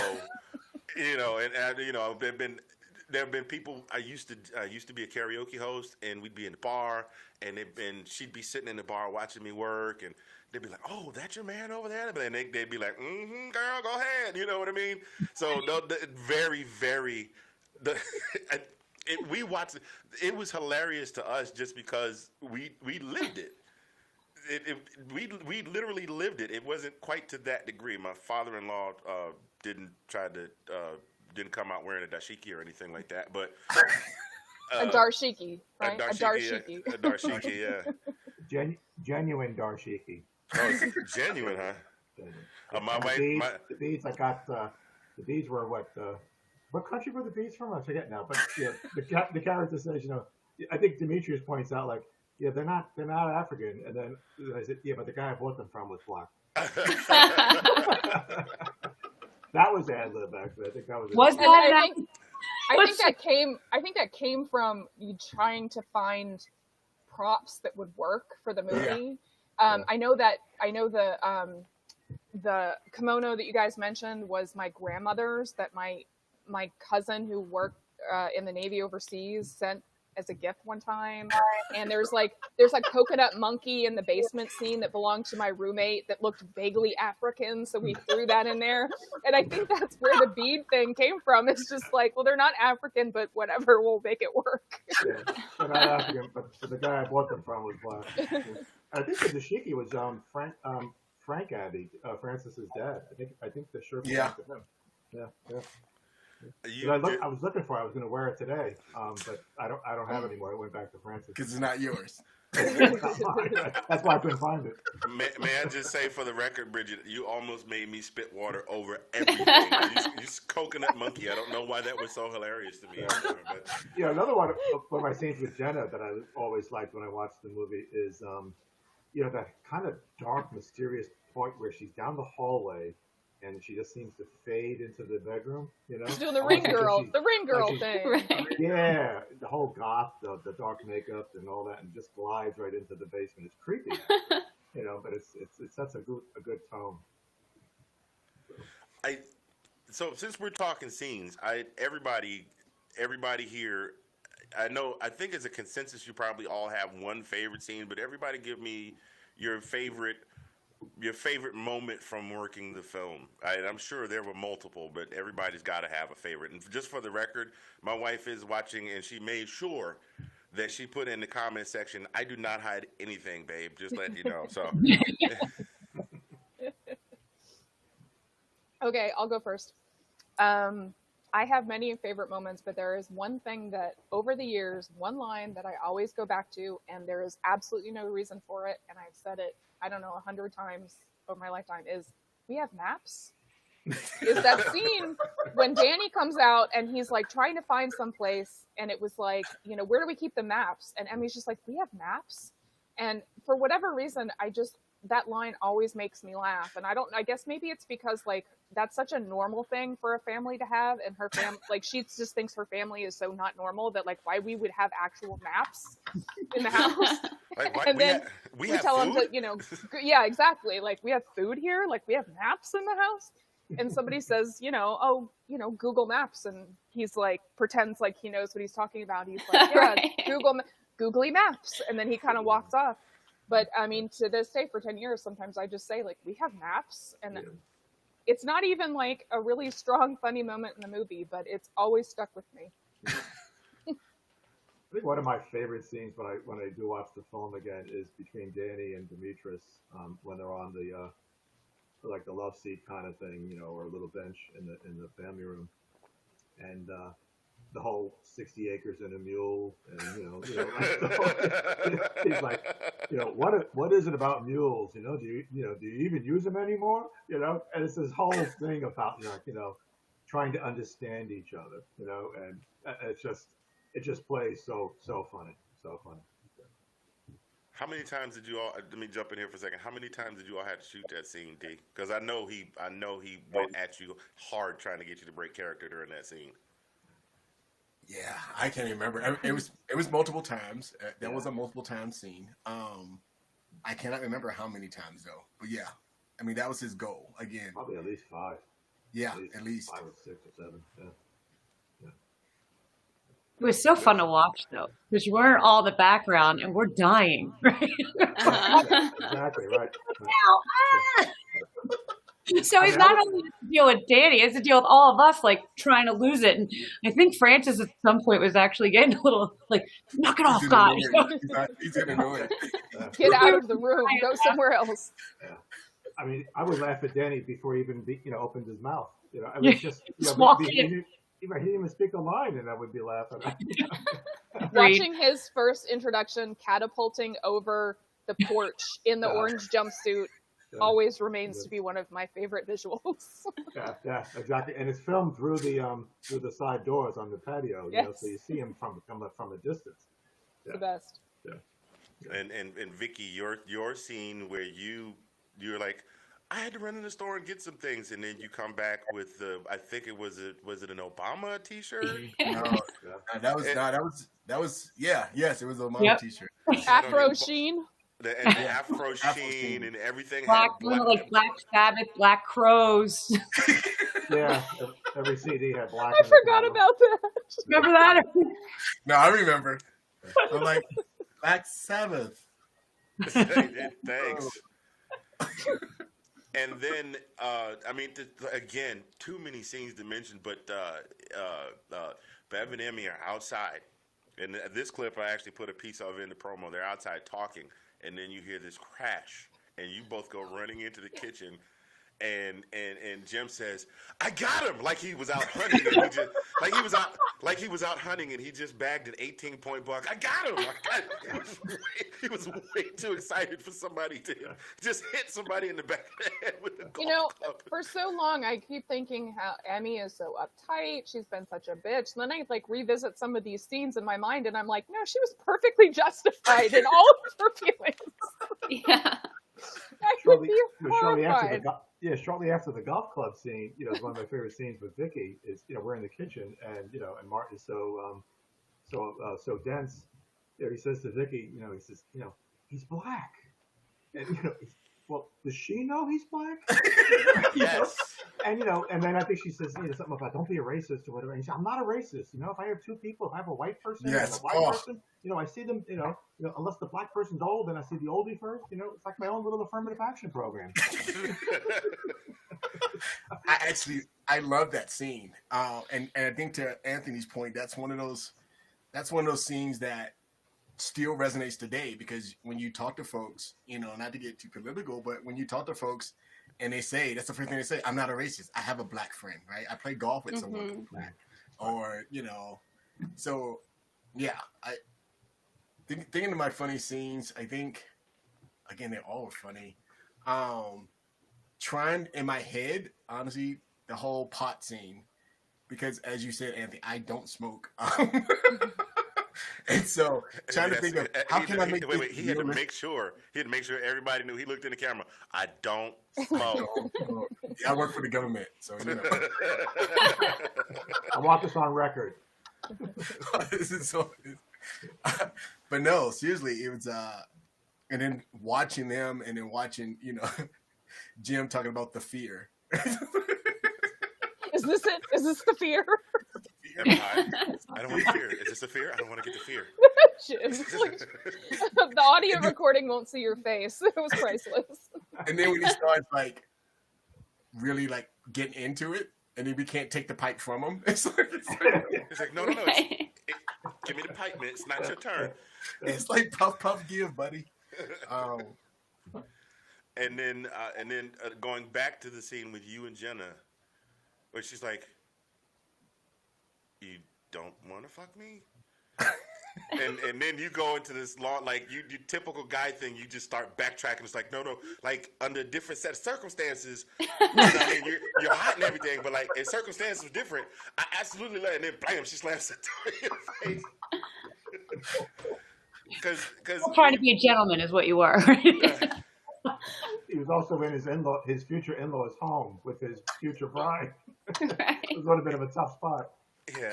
[SPEAKER 1] there have been people. I used to be a karaoke host, and we'd be in the bar, and she'd be sitting in the bar watching me work, and they'd be like, "Oh, that's your man over there," and they'd be like, "Mm-hmm, girl, go ahead." You know what I mean? So very, very. We watched it. It was hilarious to us just because we lived it. We literally lived it. It wasn't quite to that degree. My father-in-law didn't come out wearing a dashiki or anything like that, but
[SPEAKER 3] a dashiki, right?
[SPEAKER 1] A dashiki,
[SPEAKER 2] yeah. Genuine dashiki.
[SPEAKER 1] Oh, it's genuine, huh?
[SPEAKER 2] Genuine. The beads I got. The beads were what country were the beads from? I forget now. But yeah, the character says, I think Demetrius points out, like, yeah, they're not African, and then I said, yeah, but the guy I bought them from was black. That was ad lib, actually. I think that was.
[SPEAKER 3] I think that came from you trying to find props that would work for the movie. Yeah. I know the kimono that you guys mentioned was my grandmother's, that my cousin who worked in the Navy overseas sent as a gift one time. And there's like coconut monkey in the basement scene that belonged to my roommate that looked vaguely African, so we threw that in there. And I think that's where the bead thing came from. It's just like, well, they're not African, but whatever, we'll make it work.
[SPEAKER 2] Yeah, they're not African, but the guy I bought them from was black. I think the dashiki was Frank Abbey, Francis's dad. I think the shirt belonged to him. Yeah. I was looking for it. I was going to wear it today, but I don't have it anymore. It went back to Francis.
[SPEAKER 4] Because it's not yours.
[SPEAKER 2] It's not mine. That's why I couldn't find it.
[SPEAKER 1] May I just say for the record, Bridget, you almost made me spit water over everything. you coconut monkey. I don't know why that was so hilarious to me. But...
[SPEAKER 2] Yeah, another one of my scenes with Jenna that I always liked when I watched the movie is, that kind of dark, mysterious point where she's down the hallway and she just seems to fade into the bedroom,
[SPEAKER 3] She's doing the ring girl thing.
[SPEAKER 6] Right.
[SPEAKER 2] Yeah, the whole goth, the dark makeup and all that, and just glides right into the basement. It's creepy, but it sets a good tone.
[SPEAKER 1] So since we're talking scenes, everybody here, I think it's a consensus you probably all have one favorite scene, but everybody give me your favorite moment from working the film. I'm sure there were multiple, but everybody's got to have a favorite. And just for the record, my wife is watching, and she made sure that she put in the comment section, "I do not hide anything, babe. Just letting you know." So.
[SPEAKER 3] Okay, I'll go first. I have many favorite moments, but there is one thing that over the years, one line that I always go back to, and there is absolutely no reason for it, and I've said it, 100 times over my lifetime, is we have maps. Is that scene when Danny comes out and he's like trying to find some place, and it was like, where do we keep the maps? And Emmy's just like, we have maps. And for whatever reason, that line always makes me laugh. And I guess maybe it's because like that's such a normal thing for a family to have, and her family, like she just thinks her family is so not normal that like why we would have actual maps in the house.
[SPEAKER 1] Like,
[SPEAKER 3] and then
[SPEAKER 1] we
[SPEAKER 3] tell
[SPEAKER 1] food?
[SPEAKER 3] them to, yeah, exactly. Like we have food here, like we have maps in the house. And somebody says, Google Maps. And he's like, pretends like he knows what he's talking about. He's like, yeah, right. Googly Maps. And then he kind of walks off. But I mean, to this day, for 10 years, sometimes I just say, like, we have maps. And it's not even like a really strong, funny moment in the movie, but it's always stuck with me.
[SPEAKER 2] I think one of my favorite scenes when I do watch the film again is between Danny and Demetrius when they're on the the love seat kind of thing, or a little bench in the family room, and the whole 60 acres and a mule, and he's like, what is it about mules? Do you even use them anymore? And it's this whole thing about trying to understand each other, and it just plays so funny.
[SPEAKER 1] How many times did you all? Let me jump in here for a second. How many times did you all have to shoot that scene, D? Because I know he went at you hard trying to get you to break character during that scene.
[SPEAKER 4] Yeah, I can't remember. It was multiple times. There was a multiple time scene. I cannot remember how many times though. But yeah, I mean that was his goal again.
[SPEAKER 2] Probably at least 5.
[SPEAKER 4] Yeah, at least
[SPEAKER 2] 5 or 6 or 7. Yeah.
[SPEAKER 5] It was so fun to watch, though, because you weren't all the background, and we're dying, right?
[SPEAKER 2] Exactly right.
[SPEAKER 5] So he's not only has to deal with Danny, he has to deal with all of us, like, trying to lose it. And I think Francis at some point was actually getting a little, like, knock it off, guys.
[SPEAKER 4] He's getting annoyed.
[SPEAKER 3] Get out of the room. Go somewhere else.
[SPEAKER 2] Yeah. I mean, I would laugh at Danny before he even opened his mouth. I mean, just he didn't even speak a line, and I would be laughing.
[SPEAKER 3] Watching his first introduction catapulting over the porch in the orange jumpsuit always remains to be one of my favorite visuals.
[SPEAKER 2] Yeah, exactly. And it's filmed through the side doors on the patio, so you see him from a distance.
[SPEAKER 3] Yeah. The best.
[SPEAKER 2] Yeah.
[SPEAKER 1] And Vicki, your scene where you're like, I had to run in the store and get some things, and then you come back with I think it was it an Obama T-shirt?
[SPEAKER 4] That was yes, it was an Obama T-shirt.
[SPEAKER 3] Afro sheen.
[SPEAKER 1] The Afro sheen and everything.
[SPEAKER 5] Black Sabbath, Black Crows.
[SPEAKER 2] Yeah, every CD had black.
[SPEAKER 3] I forgot about that.
[SPEAKER 5] Remember that?
[SPEAKER 4] No, I remember. I'm like, Black Sabbath.
[SPEAKER 1] Thanks. And then, I mean, again, too many scenes to mention, but Bev and Emmy are outside. And this clip, I actually put a piece of in the promo. They're outside talking, and then you hear this crash, and you both go running into the kitchen. And Jim says, "I got him!" Like he was out hunting, and he was out hunting, and he just bagged an 18-point buck. I got him! He was way too excited for somebody to just hit somebody in the back of the head with a golf club.
[SPEAKER 3] For so long, I keep thinking how Emmy is so uptight. She's been such a bitch. And then I revisit some of these scenes in my mind, and I'm like, no, she was perfectly justified in all of her feelings.
[SPEAKER 6] Yeah.
[SPEAKER 2] Shortly after the golf club scene, it's one of my favorite scenes with Vicki is, we're in the kitchen and, and Martin is so dense. He says to Vicki, he says, he's black. And, well, does she know he's black?
[SPEAKER 1] Yes.
[SPEAKER 2] And, and then I think she says, something about don't be a racist or whatever. And he said, I'm not a racist. If I have two people, if I have a white person and a black person, I see them, unless the black person's old, then I see the oldie first. It's like my own little affirmative action program.
[SPEAKER 4] I love that scene. And I think to Anthony's point, that's one of those scenes that still resonates today, because when you talk to folks, not to get too political, but when you talk to folks and they say, that's the first thing they say, I'm not a racist. I have a black friend, right? I play golf with someone who's black. Or, so yeah, thinking of my funny scenes, I think, again, they're all funny. Trying in my head, honestly, the whole pot scene, because as you said, Anthony, I don't smoke. And so trying to think of how can I make
[SPEAKER 1] wait, he had to make sure everybody knew. He looked in the camera. I don't smoke.
[SPEAKER 4] I work for the government, so
[SPEAKER 2] I want this on record.
[SPEAKER 4] This is so but no, seriously, it was and then watching them and then watching, Jim talking about the fear.
[SPEAKER 3] Is this it? Is this the fear?
[SPEAKER 1] I don't want to fear. Is this a fear? I don't want to get the fear.
[SPEAKER 3] The audio recording won't see your face. It was priceless.
[SPEAKER 4] And then when he starts really getting into it, and then we can't take the pipe from him. It's like
[SPEAKER 1] no. Give me the pipe, man. It's not your turn.
[SPEAKER 4] It's like puff, puff, give, buddy.
[SPEAKER 1] And then going back to the scene with you and Jenna, where she's like, "You don't want to fuck me?" and then you go into this long, you typical guy thing. You just start backtracking. It's like, no, under a different set of circumstances, you're hot and everything, but if circumstances were different, I absolutely let it. And then bam, she slams the door in your face. Because
[SPEAKER 5] trying to be a gentleman is what you were.
[SPEAKER 2] He was also in his future in-law's home with his future bride.
[SPEAKER 6] Right.
[SPEAKER 2] It was a little bit of a tough spot.
[SPEAKER 1] Yeah,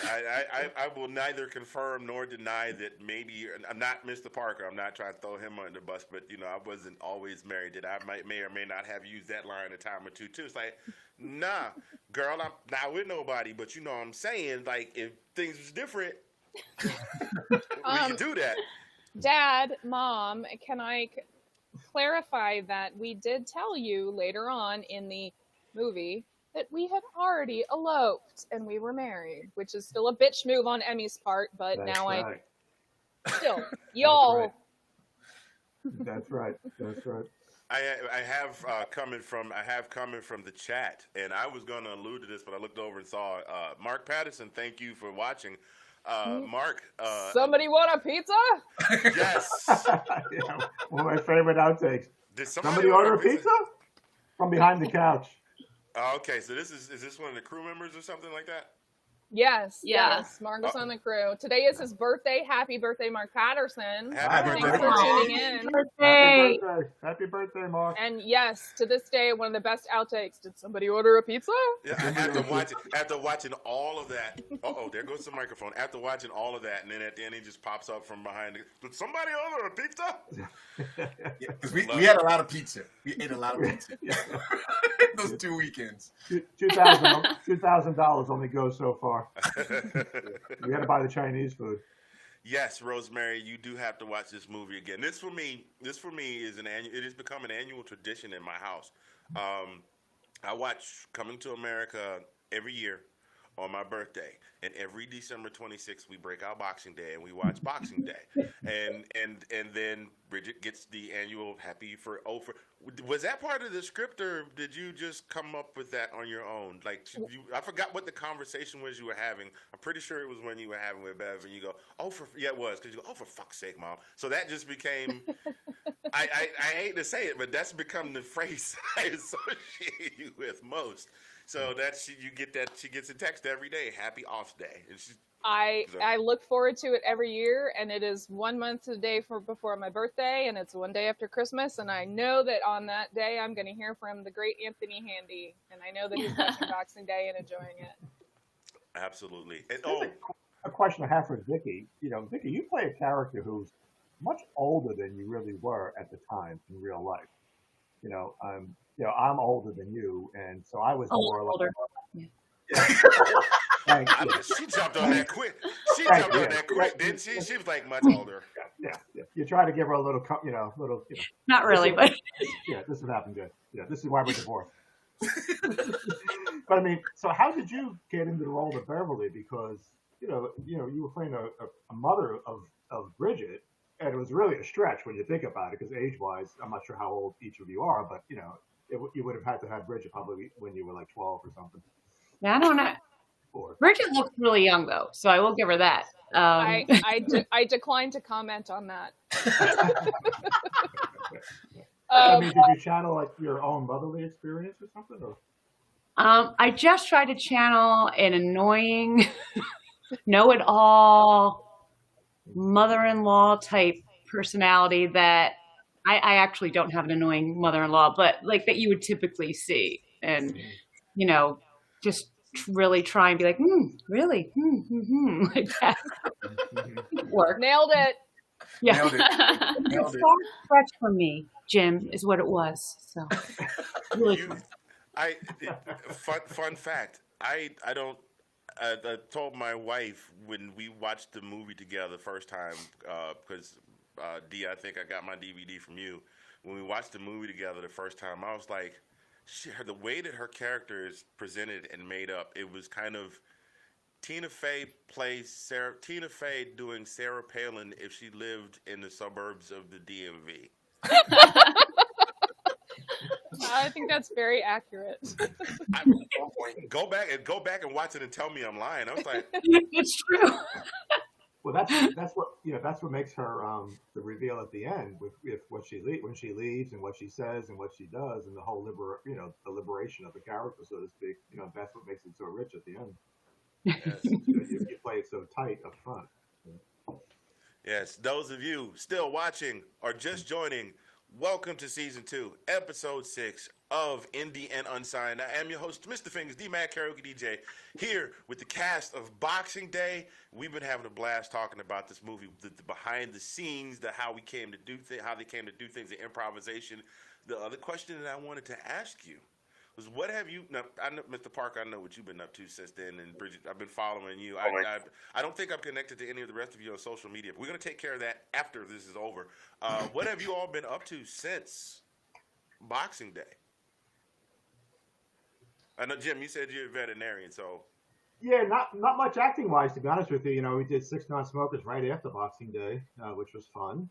[SPEAKER 1] I will neither confirm nor deny that maybe I'm not Mr. Parker. I'm not trying to throw him under the bus, but I wasn't always married. That I may or may not have used that line a time or two too. It's like, nah, girl, I'm not with nobody. But what I'm saying, if things was different, we could do that.
[SPEAKER 3] Dad, Mom, can I clarify that we did tell you later on in the movie that we had already eloped and we were married, which is still a bitch move on Emmy's part, but
[SPEAKER 2] That's
[SPEAKER 3] now
[SPEAKER 2] right.
[SPEAKER 3] still, y'all.
[SPEAKER 2] That's right.
[SPEAKER 1] I have coming from the chat, and I was going to allude to this, but I looked over and saw Mark Patterson. Thank you for watching. Mark.
[SPEAKER 3] Somebody want a pizza?
[SPEAKER 1] Yes.
[SPEAKER 2] Yeah, one of my favorite outtakes.
[SPEAKER 1] Did
[SPEAKER 2] somebody order a pizza? From behind the couch.
[SPEAKER 1] Okay, so is this one of the crew members or something like that?
[SPEAKER 3] Yes.
[SPEAKER 6] Yeah.
[SPEAKER 3] Yes. Mark was on the crew. Today is his birthday. Happy birthday, Mark Patterson.
[SPEAKER 1] Happy
[SPEAKER 3] Thanks
[SPEAKER 1] birthday.
[SPEAKER 3] for tuning in.
[SPEAKER 5] Birthday.
[SPEAKER 2] Happy birthday, Mark.
[SPEAKER 3] And yes, to this day, one of the best outtakes. Did somebody order a pizza?
[SPEAKER 1] Yeah, after watching all of that. There goes the microphone. After watching all of that, and then at the end he just pops up from behind. Did somebody order a pizza?
[SPEAKER 4] Yeah, because we had a lot of pizza. We ate a lot of pizza. Those 2 weekends.
[SPEAKER 2] $2,000 only goes so far. We had to buy the Chinese food.
[SPEAKER 1] Yes, Rosemary, you do have to watch this movie again. This for me is an annual. It has become an annual tradition in my house. Um, I watch Coming to America every year on my birthday, and every December 26th we break out Boxing Day and we watch Boxing Day, and then Bridget gets the annual Happy for over. Was that part of the script, or did you just come up with that on your own? Like, I forgot what the conversation was you were having. I'm pretty sure it was when you were having with Bev, and you go, "Oh, yeah, it was," because you go, "Oh, for fuck's sake, mom." So that just became. I hate to say it, but that's become the phrase I associate you with most. So you get that she gets a text every day, "Happy off day," and
[SPEAKER 3] I look forward to it every year, and it is 1 month a day before my birthday, and it's one day after Christmas, and I know that on that day I'm going to hear from the great Anthony Handy, and I know that he's watching Boxing Day and enjoying it.
[SPEAKER 1] absolutely. And
[SPEAKER 2] A question I have for Vicki. Vicki, you play a character who's much older than you really were at the time in real life. I'm older than you, and so I was more
[SPEAKER 5] older.
[SPEAKER 2] like.
[SPEAKER 5] Yeah.
[SPEAKER 2] Thank you.
[SPEAKER 1] she jumped on that quick. She
[SPEAKER 2] Right,
[SPEAKER 1] jumped on
[SPEAKER 2] yeah.
[SPEAKER 1] that quick, didn't she? She was like much older.
[SPEAKER 2] Yeah. You try to give her a little,
[SPEAKER 5] Not really, but
[SPEAKER 2] yeah, this is what happened good. Yeah, this is why we're divorced. But I mean, so how did you get into the role of Beverly? Because you were playing a mother of Bridget, and it was really a stretch when you think about it. Because age-wise, I'm not sure how old each of you are, but you would have had to have Bridget probably when you were like 12 or something.
[SPEAKER 5] I don't know. Bridget looks really young though, so I will give her that.
[SPEAKER 3] I decline to comment on that.
[SPEAKER 2] I mean, did you channel like your own motherly experience or something? Or?
[SPEAKER 5] I just tried to channel an annoying, know-it-all, mother-in-law type personality that I actually don't have an annoying mother-in-law, but like that you would typically see, and just really try and be like, really, like that. Work.
[SPEAKER 3] Nailed it.
[SPEAKER 5] Yeah.
[SPEAKER 4] Nailed it. Nailed it.
[SPEAKER 5] Stretch for me, Jim, is what it was. So, really
[SPEAKER 1] Fun fact. I told my wife when we watched the movie together the first time, because D, I think I got my DVD from you. When we watched the movie together the first time, I was like, the way that her character is presented and made up, it was kind of Tina Fey doing Sarah Palin if she lived in the suburbs of the DMV.
[SPEAKER 3] I think that's very accurate.
[SPEAKER 1] Go back and watch it and tell me I'm lying. I was like,
[SPEAKER 5] it's true.
[SPEAKER 2] Well, that's what makes her the reveal at the end with what when she leaves and what she says and what she does and the whole the liberation of the character, so to speak. That's what makes it so rich at the end.
[SPEAKER 1] yes.
[SPEAKER 2] You play it so tight up front.
[SPEAKER 1] Yes, those of you still watching or just joining, welcome to Season 2, Episode 6 of Indie and Unsigned. I am your host, Mr. Fingers, D-Mad Karaoke DJ, here with the cast of Boxing Day. We've been having a blast talking about this movie, the behind the scenes, how they came to do things, the improvisation. The other question that I wanted to ask you was, what have you? Now, I know, Mr. Parker, I know what you've been up to since then, and Bridget, I've been following you. I don't think I'm connected to any of the rest of you on social media. We're going to take care of that after this is over. What have you all been up to since Boxing Day? I know, Jim, you said you're a veterinarian, so.
[SPEAKER 2] Yeah, not much acting wise, to be honest with you. We did 6 Non-Smokers right after Boxing Day, which was fun.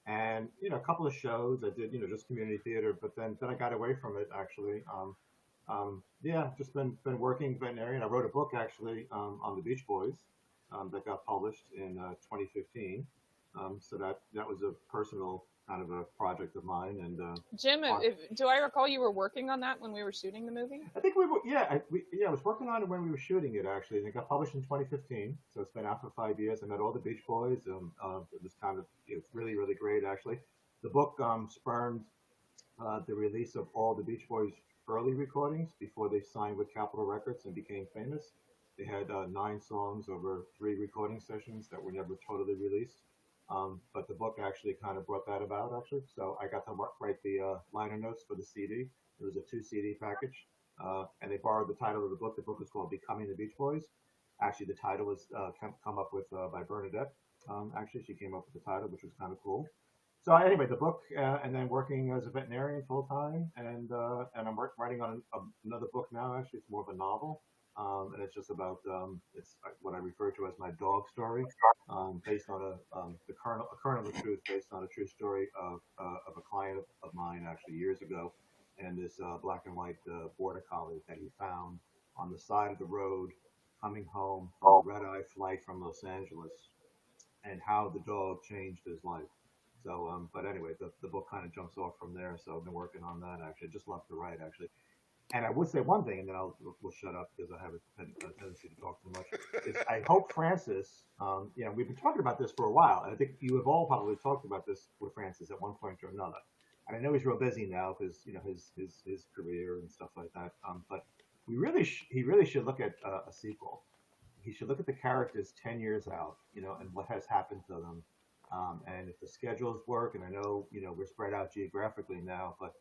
[SPEAKER 2] And a couple of shows. I did just community theater, but then I got away from it actually. Just been working veterinarian. I wrote a book actually on the Beach Boys that got published in 2015. So that was a personal kind of a project of mine. And
[SPEAKER 3] Jim, do I recall you were working on that when we were shooting the movie?
[SPEAKER 2] I think we were. Yeah, I was working on it when we were shooting it actually. And it got published in 2015, so it's been out for 5 years. I met all the Beach Boys. It was kind of it's really really great actually. The book spurned the release of all the Beach Boys early recordings before they signed with Capitol Records and became famous. They had 9 songs over 3 recording sessions that were never totally released. But the book actually kind of brought that about, actually. So I got to write the liner notes for the CD. It was a 2 CD package. And they borrowed the title of the book. The book was called Becoming the Beach Boys. Actually, the title was come up with by Bernadette. Actually, she came up with the title, which was kind of cool. So anyway, the book, and then working as a veterinarian full time, and I'm writing on another book now. Actually, it's more of a novel, and it's just about it's what I refer to as my dog story, based on the kernel of truth, based on a true story of a client of mine actually years ago, and this black and white border collie that he found on the side of the road coming home from a red-eye flight from Los Angeles, and how the dog changed his life. So, but anyway, the book kind of jumps off from there. So I've been working on that actually. I just love to write actually. And I would say one thing, and then we'll shut up because I have a tendency to talk too much. Is I hope Francis, we've been talking about this for a while, and I think you have all probably talked about this with Francis at one point or another. And I know he's real busy now because his career and stuff like that. But he really should look at a sequel. He should look at the characters 10 years out, and what has happened to them. And if the schedules work, and I know, we're spread out geographically now, but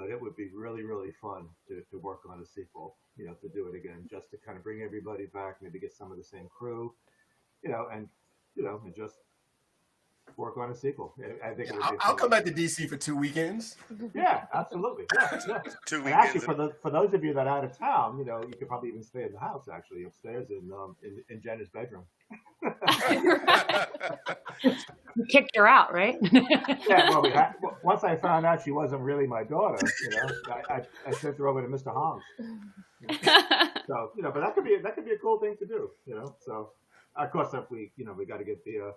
[SPEAKER 2] it would be really, really fun to work on a sequel, to do it again, just to kind of bring everybody back, maybe get some of the same crew, and just work on a sequel. I think
[SPEAKER 4] I'll come back to DC for 2 weekends.
[SPEAKER 2] Yeah, absolutely. Yeah.
[SPEAKER 1] 2
[SPEAKER 2] And
[SPEAKER 1] weekends.
[SPEAKER 2] actually, for those of you that are out of town, you could probably even stay in the house, actually, upstairs in Jenna's bedroom.
[SPEAKER 5] You kicked her out, right?
[SPEAKER 2] Yeah, well, once I found out she wasn't really my daughter, I sent her over to Mr. Holmes. So, but that could be a cool thing to do, So, of course, if we got to get the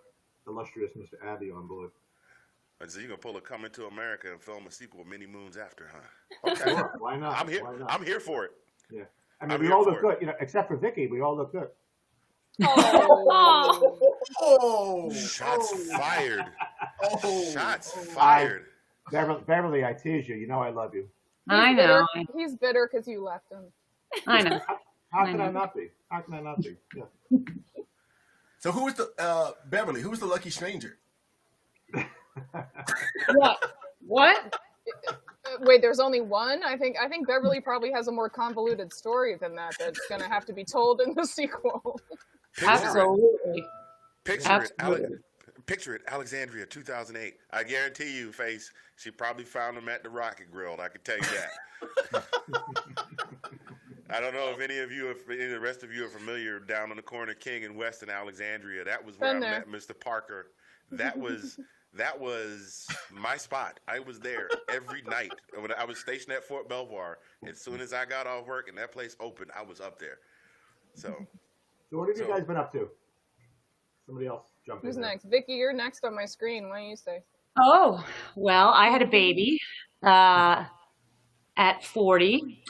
[SPEAKER 2] illustrious Mr. Abbey on board.
[SPEAKER 1] So you're gonna pull a Coming to America and film a sequel many moons after, huh? Okay,
[SPEAKER 2] Sure, why not?
[SPEAKER 1] I'm here.
[SPEAKER 2] Why not?
[SPEAKER 1] I'm here for it.
[SPEAKER 2] Yeah, I mean, we all look good, except for Vicki. We all look good.
[SPEAKER 3] Oh.
[SPEAKER 4] Oh,
[SPEAKER 1] Shots fired.
[SPEAKER 4] Oh,
[SPEAKER 1] Shots fired.
[SPEAKER 2] Beverly, I tease you. You know I love you.
[SPEAKER 5] I know.
[SPEAKER 3] He's bitter because you left him.
[SPEAKER 5] I know.
[SPEAKER 2] How can I not be? How can I not be? Yeah.
[SPEAKER 4] So who was the Beverly? Who was the lucky stranger?
[SPEAKER 5] What?
[SPEAKER 3] Wait, there's only one? I think Beverly probably has a more convoluted story than that that's going to have to be told in the sequel.
[SPEAKER 5] Absolutely.
[SPEAKER 1] Picture it, Alexandria, 2008. I guarantee you, Face, she probably found him at the Rocket Grill. I can tell you that. I don't know if any of the rest of you are familiar down on the corner of King and West in Alexandria. That was where I met Mr. Parker. That was my spot. I was there every night. When I was stationed at Fort Belvoir, as soon as I got off work and that place opened, I was up there. So
[SPEAKER 2] what have you guys been up to? Somebody else jump in.
[SPEAKER 3] Who's
[SPEAKER 2] there.
[SPEAKER 3] next? Vicki, you're next on my screen. Why don't you say?
[SPEAKER 5] Oh, well, I had a baby at 40.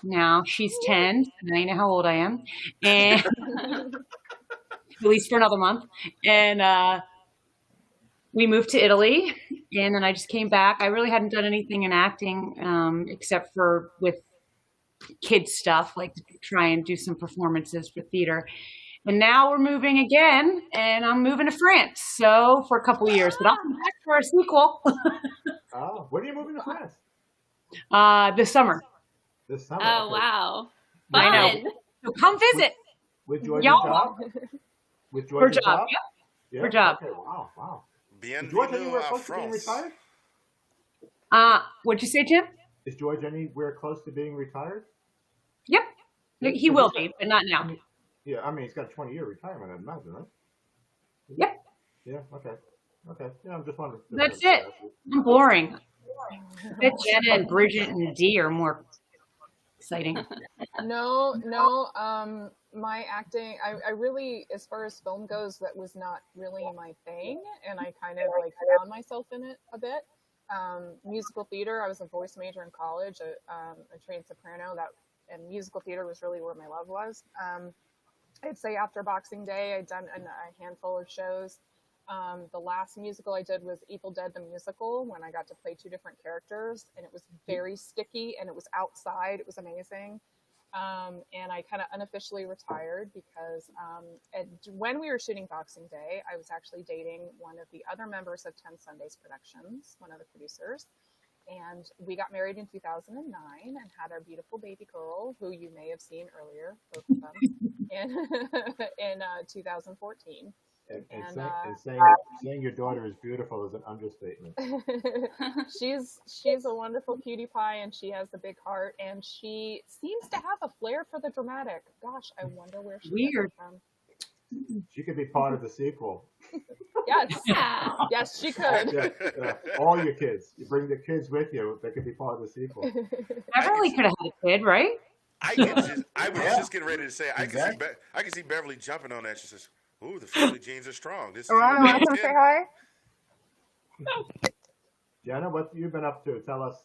[SPEAKER 5] Now she's 10. Now you know how old I am. And at least for another month. And we moved to Italy, and then I just came back. I really hadn't done anything in acting except for with kids stuff, like to try and do some performances for theater. And now we're moving again, and I'm moving to France. So for a couple of years, but I'll come back for a sequel.
[SPEAKER 2] Oh, when are you moving to France?
[SPEAKER 5] This summer.
[SPEAKER 2] This summer.
[SPEAKER 6] Oh,
[SPEAKER 2] okay.
[SPEAKER 6] wow.
[SPEAKER 5] I
[SPEAKER 6] Fun.
[SPEAKER 5] know. So come visit.
[SPEAKER 2] With George's
[SPEAKER 5] Y'all-
[SPEAKER 2] job? With
[SPEAKER 5] For
[SPEAKER 2] George's
[SPEAKER 5] job.
[SPEAKER 2] job?
[SPEAKER 5] Yep.
[SPEAKER 2] Yeah.
[SPEAKER 5] For job.
[SPEAKER 2] Okay, wow. Is
[SPEAKER 1] Bienvenue
[SPEAKER 2] George anywhere
[SPEAKER 1] à
[SPEAKER 2] close to being
[SPEAKER 1] France.
[SPEAKER 2] retired?
[SPEAKER 5] What'd you say, Jim?
[SPEAKER 2] Is George anywhere close to being retired?
[SPEAKER 5] Yep. He will be, but not now.
[SPEAKER 2] Yeah, I mean, he's got a 20-year retirement, I'd imagine, right?
[SPEAKER 5] Yep.
[SPEAKER 2] Yeah, okay. Yeah, I'm just wondering.
[SPEAKER 5] That's it. I'm boring. Bet Jenna and Bridget and Dee are more exciting.
[SPEAKER 3] No. My acting, I really, as far as film goes, that was not really my thing, and I kind of found myself in it a bit. Musical theater, I was a voice major in college, a trained soprano, and musical theater was really where my love was. I'd say after Boxing Day, I'd done a handful of shows. The last musical I did was Evil Dead the Musical, when I got to play 2 different characters, and it was very sticky, and it was outside. It was amazing. And I kind of unofficially retired because when we were shooting Boxing Day, I was actually dating one of the other members of 10 Sundays Productions, one of the producers. And we got married in 2009 and had our beautiful baby girl, who you may have seen earlier, both of them, in 2014.
[SPEAKER 2] Saying your daughter is beautiful is an understatement.
[SPEAKER 3] She's a wonderful cutie pie, and she has a big heart, and she seems to have a flair for the dramatic. Gosh, I wonder where she gets it from.
[SPEAKER 2] She could be part of the sequel.
[SPEAKER 3] Yes, yes, she could.
[SPEAKER 2] All your kids, you bring the kids with you. They could be part of the sequel.
[SPEAKER 5] Beverly could have had a kid, right?
[SPEAKER 1] I was just getting ready to say I can see Beverly jumping on that. She says, "Ooh, the family genes are strong." This is
[SPEAKER 3] Want to say hi?
[SPEAKER 2] Jenna, what you've been up to? Tell us.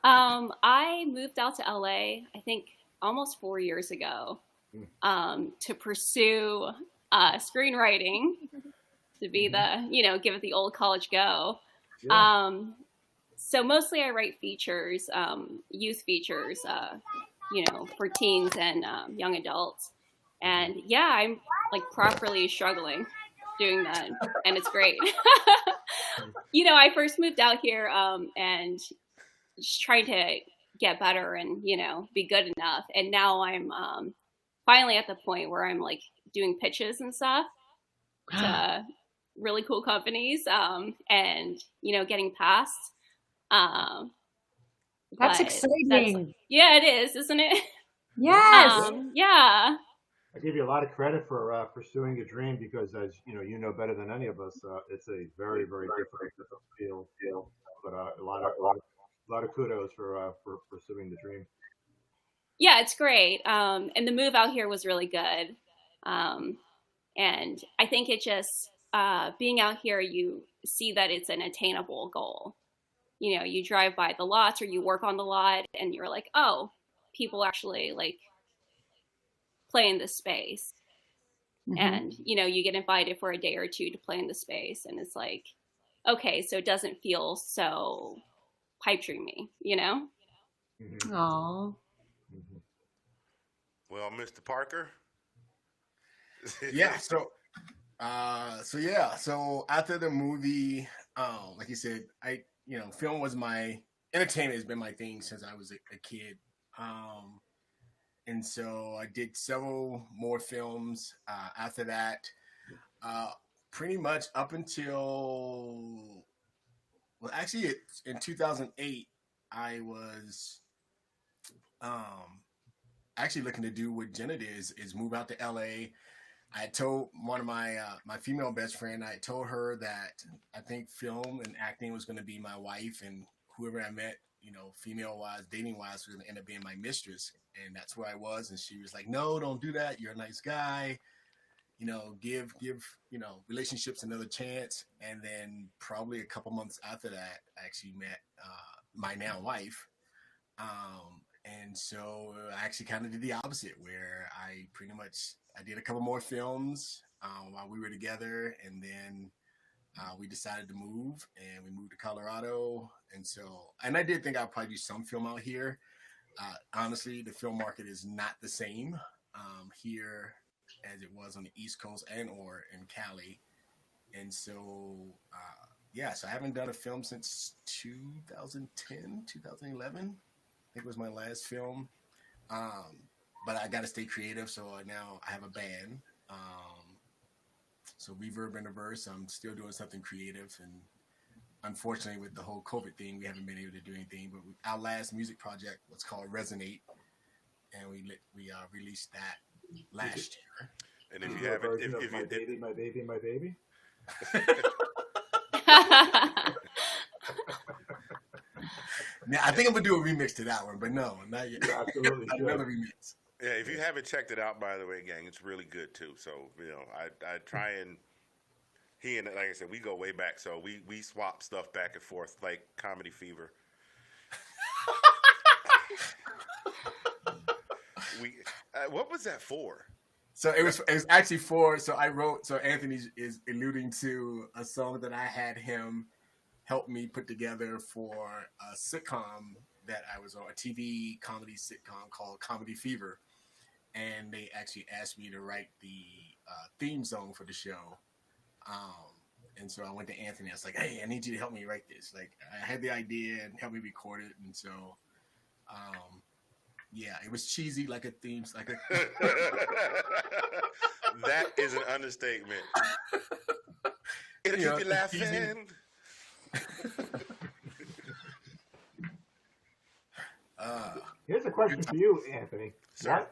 [SPEAKER 6] I moved out to LA, I think almost 4 years ago, to pursue screenwriting, to be give it the old college go. Yeah. So mostly I write features, youth features, for teens and young adults. And yeah, I'm like properly struggling doing that, and it's great. I first moved out here and just trying to get better and be good enough, and now I'm finally at the point where I'm like doing pitches and stuff to really cool companies, and getting past.
[SPEAKER 5] That's exciting.
[SPEAKER 6] Yeah, it is, isn't it?
[SPEAKER 5] Yes.
[SPEAKER 6] Yeah.
[SPEAKER 2] I give you a lot of credit for pursuing your dream, because, as you know better than any of us, it's a very, very difficult field. But a lot of kudos for pursuing the dream.
[SPEAKER 6] Yeah, it's great. And the move out here was really good. And I think it just being out here, you see that it's an attainable goal. You drive by the lots or you work on the lot, and you're like, oh, people actually like play in this space. Mm-hmm. And you get invited for a day or two to play in the space, and it's like, okay, so it doesn't feel so pipe dreamy,
[SPEAKER 2] Mm-hmm.
[SPEAKER 5] Aww.
[SPEAKER 2] Mm-hmm.
[SPEAKER 1] Well, Mr. Parker.
[SPEAKER 4] Yeah. So after the movie, like you said, film was entertainment has been my thing since I was a kid. And so I did several more films after that. Pretty much up until, actually in 2008, I was actually looking to do what Jenna did, is move out to LA. I had told one of my female best friend, I told her that I think film and acting was going to be my wife, and whoever I met, female-wise, dating-wise, was going to end up being my mistress. And that's where I was. And she was like, no, don't do that. You're a nice guy. Give relationships another chance. And then probably a couple months after that, I actually met my now wife. And so I actually kind of did the opposite, where I did a couple more films while we were together. And then we decided to move, and we moved to Colorado. And I did think I'd probably do some film out here. Honestly, the film market is not the same here as it was on the East Coast or in Cali. And so, so I haven't done a film since 2010, 2011. I think was my last film. But I got to stay creative. So now I have a band. So Reverb and Reverse, I'm still doing something creative. And unfortunately, with the whole COVID thing, we haven't been able to do anything. But our last music project was called Resonate, and we released that last year.
[SPEAKER 1] And if you haven't, if
[SPEAKER 2] my baby, my baby, my baby.
[SPEAKER 4] Now, I think I'm gonna do a remix to that one, but no, not yet.
[SPEAKER 2] Yeah, absolutely,
[SPEAKER 4] another remix.
[SPEAKER 1] Yeah, if you haven't checked it out, by the way, gang, it's really good too. So I try and he and, like I said, we go way back. So we swap stuff back and forth like Comedy Fever. What was that for?
[SPEAKER 4] So it was actually for. So I wrote. So Anthony is alluding to a song that I had him help me put together for a sitcom that I was on, a TV comedy sitcom called Comedy Fever, and they actually asked me to write the theme song for the show. And so I went to Anthony. I was like, hey, I need you to help me write this. Like, I had the idea and help me record it. And so, yeah, it was cheesy, like a theme.
[SPEAKER 1] That is an understatement. It'll keep you laughing.
[SPEAKER 2] Here's a question for you, Anthony.
[SPEAKER 1] Sir.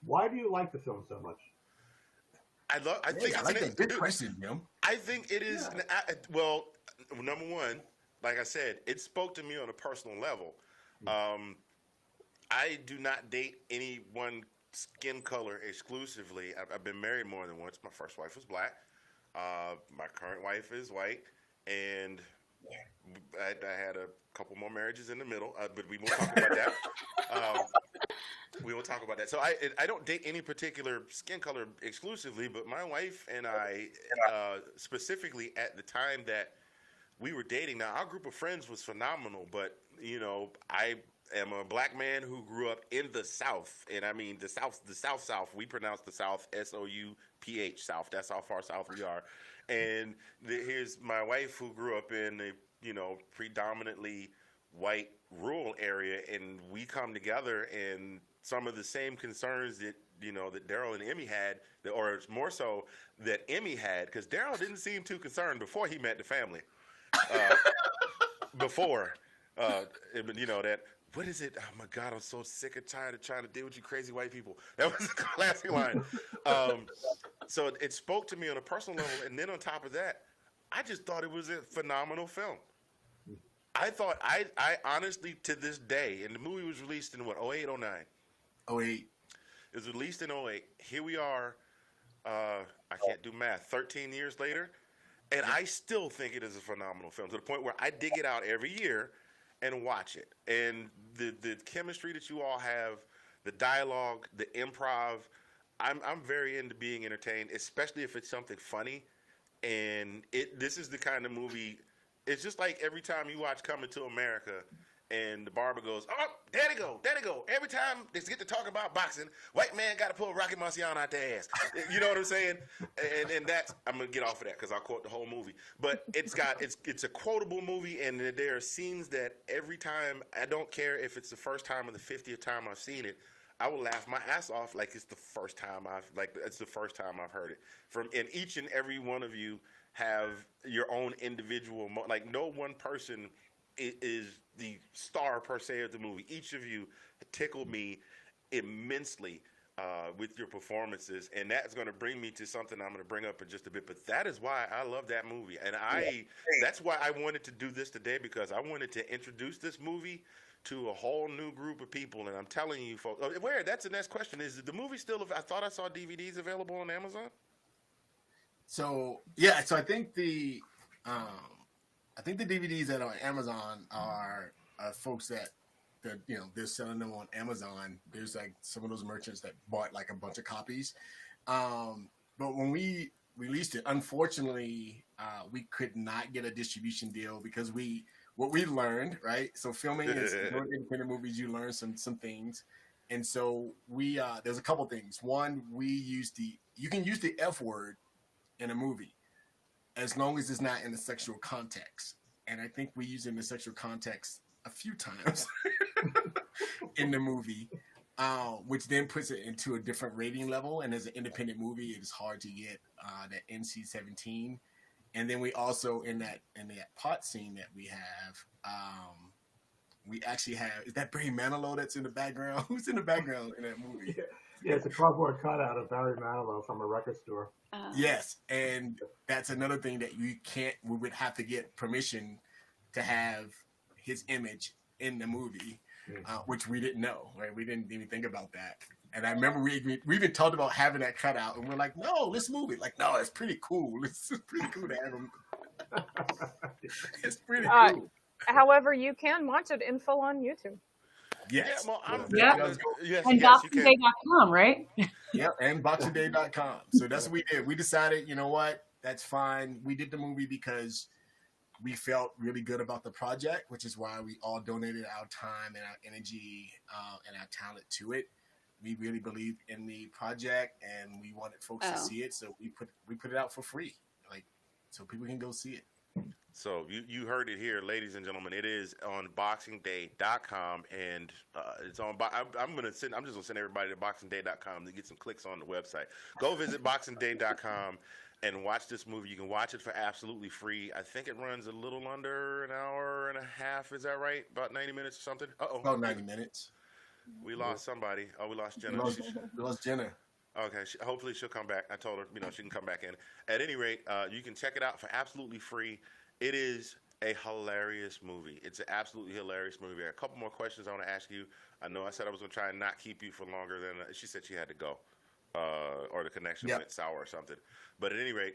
[SPEAKER 2] Why do you like the film so much?
[SPEAKER 1] I think
[SPEAKER 4] I like that. Good question, Jim.
[SPEAKER 1] I think it is. Well, number one, like I said, it spoke to me on a personal level. I do not date any one skin color exclusively. I've been married more than once. My first wife was black. My current wife is white, and I had a couple more marriages in the middle, but we won't talk about that. We won't talk about that. So I don't date any particular skin color exclusively, but my wife and I, specifically at the time that we were dating, now our group of friends was phenomenal, but I am a black man who grew up in the South, and I mean the South. We pronounce the South SOUPH, South. That's how far south we are. And here's my wife who grew up in a predominantly white rural area, and we come together, and some of the same concerns that that Daryl and Emmy had, or more so that Emmy had, because Daryl didn't seem too concerned before he met the family. That. What is it? Oh my God, I'm so sick and tired of trying to deal with you crazy white people. That was a classic line. So it spoke to me on a personal level, and then on top of that, I just thought it was a phenomenal film. I thought, I honestly, to this day, and the movie was released in what, 08, 09?
[SPEAKER 4] 08.
[SPEAKER 1] It was released in 08. Here we are, I can't do math, 13 years later, and I still think it is a phenomenal film, to the point where I dig it out every year and watch it. And the chemistry that you all have, the dialogue, the improv, I'm very into being entertained, especially if it's something funny. And this is the kind of movie, it's just like every time you watch Coming to America and the barber goes, oh, there they go. Every time they get to talk about boxing, white man got to pull Rocky Marciano out their ass. You know what I'm saying? And that's, I'm going to get off of that because I'll quote the whole movie. But it's a quotable movie, and there are scenes that every time, I don't care if it's the first time or the 50th time I've seen it, I will laugh my ass off like it's the first time I've heard it. And each and every one of you have your own individual, like no one person is the star per se of the movie. Each of you tickled me immensely with your performances, and that's going to bring me to something I'm going to bring up in just a bit. But that is why I love that movie, and that's why I wanted to do this today, because I wanted to introduce this movie to a whole new group of people. And I'm telling you, folks, that's the next question: is the movie still? I thought I saw DVDs available on Amazon.
[SPEAKER 4] So yeah, so I think the DVDs that are on Amazon are folks that they're selling them on Amazon. There's like some of those merchants that bought like a bunch of copies. But when we released it, unfortunately, we could not get a distribution deal because what we learned, right? So filming is doing independent movies, you learn some things. And so there's a couple things. One, you can use the F word in a movie as long as it's not in a sexual context. And I think we use it in a sexual context a few times in the movie, which then puts it into a different rating level. And as an independent movie, it is hard to get that NC-17. And then we also, in that pot scene that we have, we actually have, is that Barry Manilow that's in the background? Who's in the background in that movie?
[SPEAKER 2] Yeah, it's a cardboard cutout of Barry Manilow from a record store.
[SPEAKER 4] Yes, and that's another thing that we would have to get permission to have his image in the movie, which we didn't know, right? We didn't even think about that. And I remember we even talked about having that cutout, and we're like, no, let's move it. Like, no, it's pretty cool. It's pretty cool to have him. It's pretty cool.
[SPEAKER 3] However, you can watch it in full on YouTube.
[SPEAKER 4] Yes.
[SPEAKER 5] Yeah, well,
[SPEAKER 1] yes,
[SPEAKER 5] and BoxingDay.com, right?
[SPEAKER 4] Yep, and BoxingDay.com. So that's what we did. We decided, you know what? That's fine. We did the movie because we felt really good about the project, which is why we all donated our time and our energy and our talent to it. We really believed in the project, and we wanted folks to see it, so we put it out for free. Like, so people can go see it.
[SPEAKER 1] So you heard it here, ladies and gentlemen. It is on BoxingDay.com, and it's on. I'm just gonna send everybody to BoxingDay.com to get some clicks on the website. Go visit BoxingDay.com and watch this movie. You can watch it for absolutely free. I think it runs a little under an hour and a half. Is that right? About 90 minutes or something?
[SPEAKER 4] About 90 minutes.
[SPEAKER 1] We lost somebody. Oh, we lost Jenna.
[SPEAKER 4] We lost Jenna.
[SPEAKER 1] Okay, hopefully she'll come back. I told her, she can come back in. At any rate, you can check it out for absolutely free. It is a hilarious movie. It's an absolutely hilarious movie. I have a couple more questions I want to ask you. I know I said I was going to try and not keep you for longer than she said she had to go, or the connection went sour or something. But at any rate,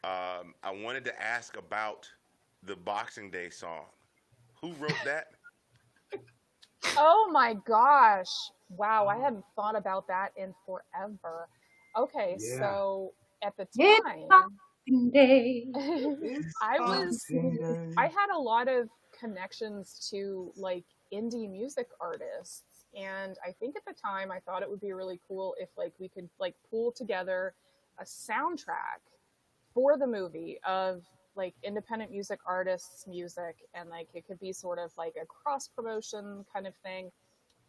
[SPEAKER 1] I wanted to ask about the Boxing Day song. Who wrote that?
[SPEAKER 3] Oh my gosh. Wow, I hadn't thought about that in forever. Okay, so at the time, I had a lot of connections to like indie music artists, and I think at the time I thought it would be really cool if like we could like pool together a soundtrack for the movie of like independent music artists' music, and like it could be sort of like a cross promotion kind of thing.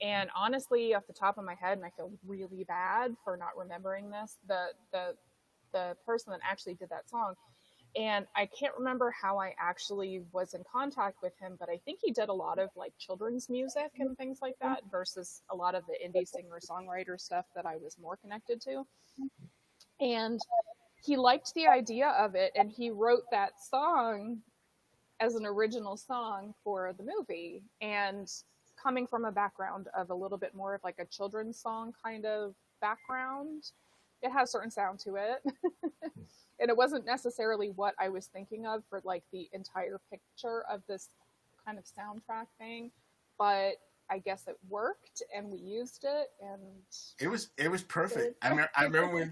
[SPEAKER 3] And honestly, off the top of my head, and I feel really bad for not remembering this, the person that actually did that song, and I can't remember how I actually was in contact with him, but I think he did a lot of like children's music and things like that versus a lot of the indie singer-songwriter stuff that I was more connected to. And he liked the idea of it, and he wrote that song as an original song for the movie. And coming from a background of a little bit more of like a children's song kind of background, it has a certain sound to it. And it wasn't necessarily what I was thinking of for like the entire picture of this kind of soundtrack thing, but I guess it worked and we used it, and
[SPEAKER 4] it was perfect. I remember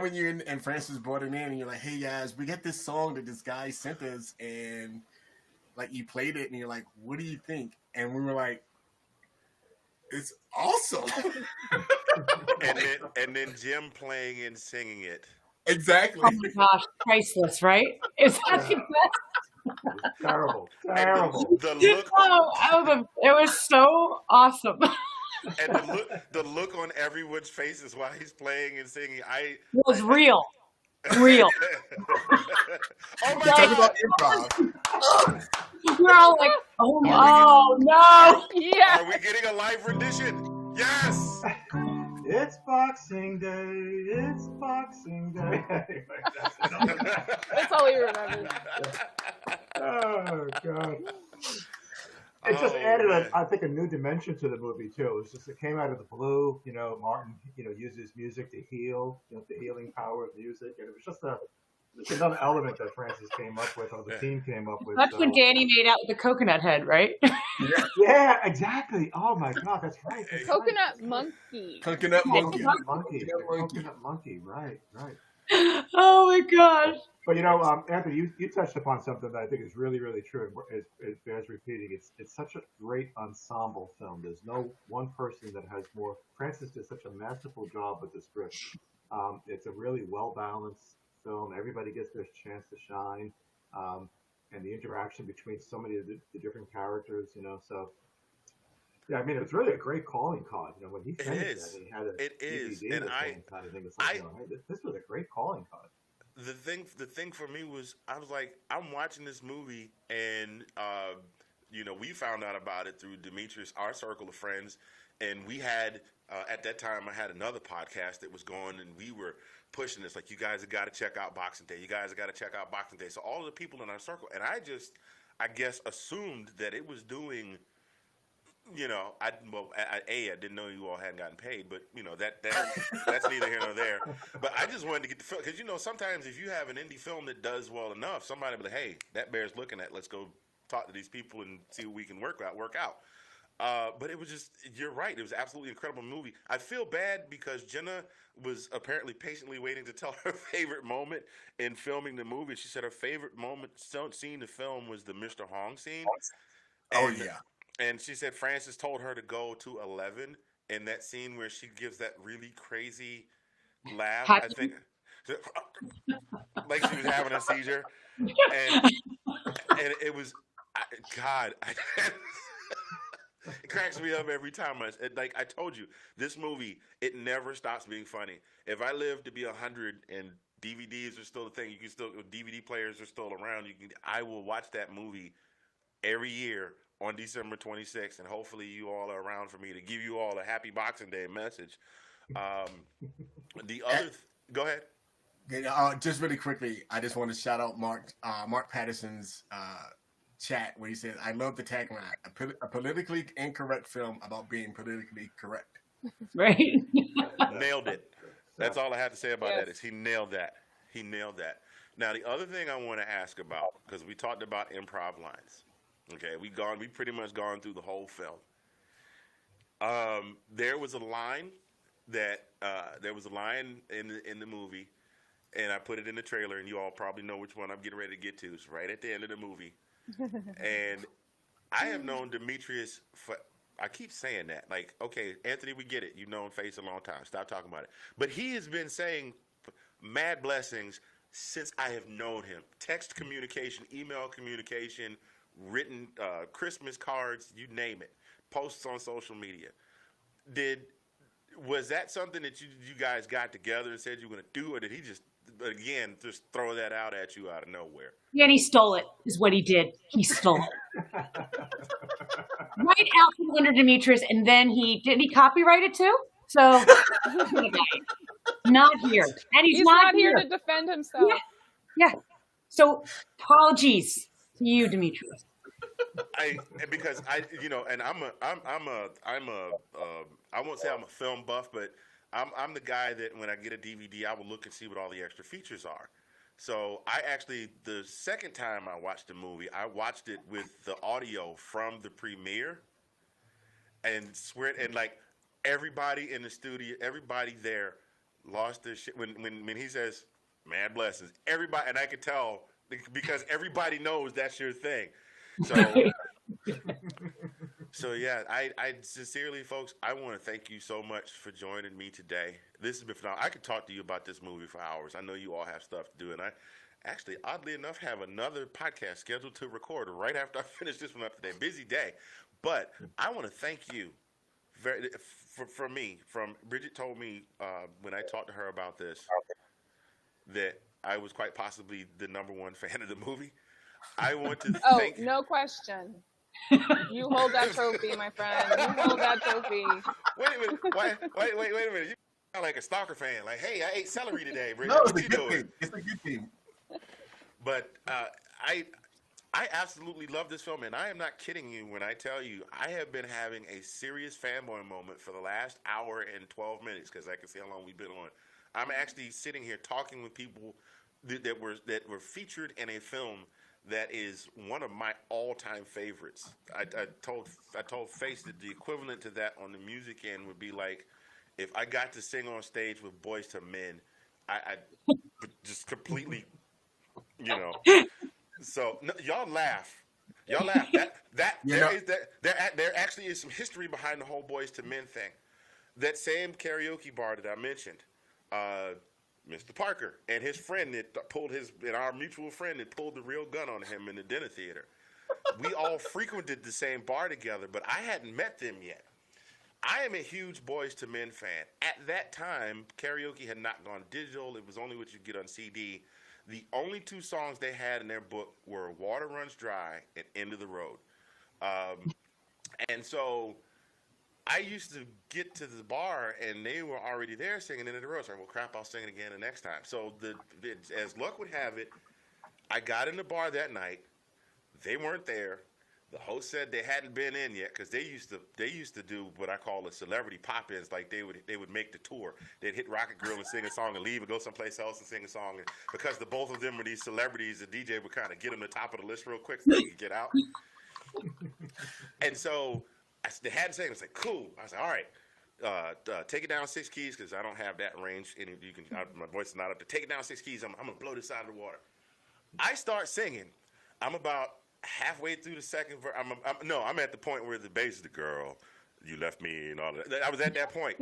[SPEAKER 4] when you and Francis brought it in, and you're like, "Hey guys, we got this song that this guy sent us," and like you played it, and you're like, "What do you think?" And we were like, "It's awesome."
[SPEAKER 1] and then Jim playing and singing it.
[SPEAKER 4] Exactly.
[SPEAKER 5] Oh my gosh, priceless, right? Is that the best?
[SPEAKER 2] Terrible.
[SPEAKER 1] The look,
[SPEAKER 5] It was so awesome.
[SPEAKER 1] and the look on everyone's faces while he's playing and singing.
[SPEAKER 5] It was real. Real.
[SPEAKER 1] Oh my
[SPEAKER 4] Talk
[SPEAKER 1] God!
[SPEAKER 4] about improv.
[SPEAKER 5] We're all like, oh no.
[SPEAKER 3] yeah.
[SPEAKER 1] Are we getting a live rendition? Yes.
[SPEAKER 2] It's Boxing Day. It's Boxing Day. Anyway,
[SPEAKER 3] That's all he remembers.
[SPEAKER 2] Oh God! It just added, I think, a new dimension to the movie too. It came out of the blue. Martin, uses music to heal. The healing power of music, and it was just another element that Francis came up with, or the team came up with.
[SPEAKER 5] That's when Danny made out with the coconut head, right?
[SPEAKER 2] Yeah, exactly. Oh my God, that's right.
[SPEAKER 3] Coconut monkey.
[SPEAKER 4] Coconut monkey.
[SPEAKER 2] Coconut monkey. Right.
[SPEAKER 5] Oh my gosh.
[SPEAKER 2] But Anthony, you touched upon something that I think is really, really true. It bears repeating. It's such a great ensemble film. There's no one person that has more. Francis did such a masterful job with the script. It's a really well balanced film. Everybody gets their chance to shine, and the interaction between so many of the different characters. So. Yeah, I mean, it's really a great calling card. When he finished it, and he had a DVD
[SPEAKER 1] and
[SPEAKER 2] kind of thing. It's like, hey, this was a great calling card.
[SPEAKER 1] The thing for me was, I was like, I'm watching this movie, and we found out about it through Demetrius, our circle of friends, and we had at that time I had another podcast that was going, and we were pushing this like, you guys have got to check out Boxing Day. You guys have got to check out Boxing Day. So all of the people in our circle, and I guess assumed that it was doing. I didn't know you all hadn't gotten paid, but that's neither here nor there. But I just wanted to get the film because sometimes if you have an indie film that does well enough, somebody will be like, hey, that bears looking at. Let's go talk to these people and see what we can work out. But it was just, you're right. It was an absolutely incredible movie. I feel bad because Jenna was apparently patiently waiting to tell her favorite moment in filming the movie. She said her favorite scene to film was the Mr. Hong scene.
[SPEAKER 4] Oh yeah.
[SPEAKER 1] And she said Francis told her to go to 11 in that scene where she gives that really crazy laugh. I think like she was having a seizure. and and it was, God, it cracks me up every time. Like I told you, this movie, it never stops being funny. If I live to be 100 and DVDs are still a thing, you can still DVD players are still around. I will watch that movie every year on December 26th, and hopefully you all are around for me to give you all a happy Boxing Day message. The other, go ahead.
[SPEAKER 4] Just really quickly, I just want to shout out Mark Patterson's chat where he says, "I love the tagline: a politically incorrect film about being politically correct."
[SPEAKER 5] Right.
[SPEAKER 1] Nailed it. That's all I have to say about
[SPEAKER 3] Yes.
[SPEAKER 1] that is he nailed that. He nailed that. Now the other thing I want to ask about, because we talked about improv lines. Okay, we pretty much gone through the whole film. There was a line in the movie, and I put it in the trailer, and you all probably know which one I'm getting ready to get to. It's right at the end of the movie. And I have known Demetrius for, I keep saying that. Like, okay, Anthony, we get it. You've known Face a long time. Stop talking about it. But he has been saying mad blessings since I have known him. Text communication, email communication, written Christmas cards, you name it. Posts on social media. Was that something that you guys got together and said you were going to do, or did he just, again, just throw that out at you out of nowhere?
[SPEAKER 5] Yeah, and he stole it, is what he did. He stole it. Right out from under Demetrius, and then did he copyright it too? So, not here. And he's
[SPEAKER 3] not here to defend himself.
[SPEAKER 5] Yeah. So, apologies to you, Demetrius.
[SPEAKER 1] Because and I won't say I'm a film buff, but I'm the guy that when I get a DVD, I will look and see what all the extra features are. So the second time I watched the movie, I watched it with the audio from the premiere, and like everybody in the studio, everybody there lost their shit when he says "mad blessings." Everybody, and I could tell because everybody knows that's your thing. So yeah, I sincerely, folks, I want to thank you so much for joining me today. This has been phenomenal. I could talk to you about this movie for hours. I know you all have stuff to do, and I actually, oddly enough, have another podcast scheduled to record right after I finish this one up today. Busy day, but I want to thank you from Bridget told me when I talked to her about this that I was quite possibly the #1 fan of the movie. I want to thank.
[SPEAKER 3] Oh, no question. You hold that trophy, my friend. You hold that trophy.
[SPEAKER 1] Wait a minute. Wait a minute. You sound like a stalker fan. Like, hey, I ate celery today, Bridget.
[SPEAKER 4] No,
[SPEAKER 1] What you doing?
[SPEAKER 4] It's a good thing.
[SPEAKER 1] But I absolutely love this film, and I am not kidding you when I tell you I have been having a serious fanboy moment for the last hour and 12 minutes because I can see how long we've been on. I'm actually sitting here talking with people that were featured in a film that is one of my all-time favorites. I told Face that the equivalent to that on the music end would be like if I got to sing on stage with Boys to Men, I just completely, So no, y'all laugh. There actually is some history behind the whole Boys to Men thing. That same karaoke bar that I mentioned. Mr. Parker and his friend our mutual friend that pulled the real gun on him in the dinner theater. We all frequented the same bar together, but I hadn't met them yet. I am a huge Boys to Men fan. At that time, karaoke had not gone digital. It was only what you get on CD. The only 2 songs they had in their book were Water Runs Dry and End of the Road. And so I used to get to the bar, and they were already there singing End of the Road. So, well, crap, I'll sing it again the next time. So as luck would have it, I got in the bar that night. They weren't there. The host said they hadn't been in yet because they used to do what I call a celebrity pop-ins. Like they would make the tour. They'd hit Rocket Grill and sing a song and leave and go someplace else and sing a song. And because the both of them were these celebrities, the DJ would kind of get them to the top of the list real quick so they could get out. And so they hadn't sang. I was like, cool. I was like, all right, take it down 6 keys because I don't have that range. And my voice is not up to take it down 6 keys. I'm gonna blow this out of the water. I start singing. I'm about halfway through the second verse. I'm at the point where the bass is the girl. you left me and all that. I was at that point,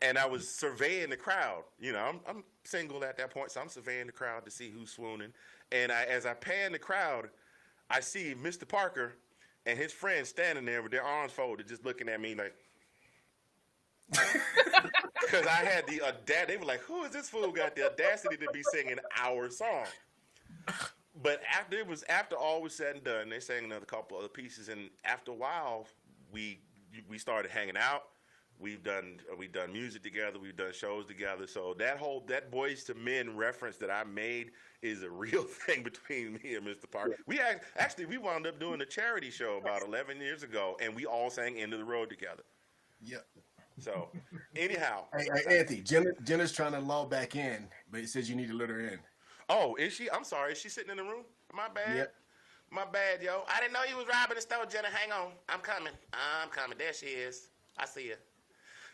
[SPEAKER 1] and I was surveying the crowd. You know, I'm single at that point, so I'm surveying the crowd to see who's swooning. And as I pan the crowd, I see Mr. Parker and his friends standing there with their arms folded, just looking at me like, because I had the audacity. They were like, "Who is this fool got the audacity to be singing our song?" But after all was said and done, they sang another couple other pieces, and after a while, we started hanging out. We've done music together. We've done shows together. So that Boys to Men reference that I made is a real thing between me and Mr. Parker. We wound up doing a charity show about 11 years ago, and we all sang "End of the Road" together.
[SPEAKER 4] Yep.
[SPEAKER 1] So, anyhow.
[SPEAKER 4] Hey, Anthony, Jenna's trying to log back in, but it says you need to let her in.
[SPEAKER 1] Oh, is she? I'm sorry. Is she sitting in the room? My bad.
[SPEAKER 4] Yep.
[SPEAKER 1] My bad, yo. I didn't know you was robbing the store, Jenna. Hang on. I'm coming. There she is. I see you.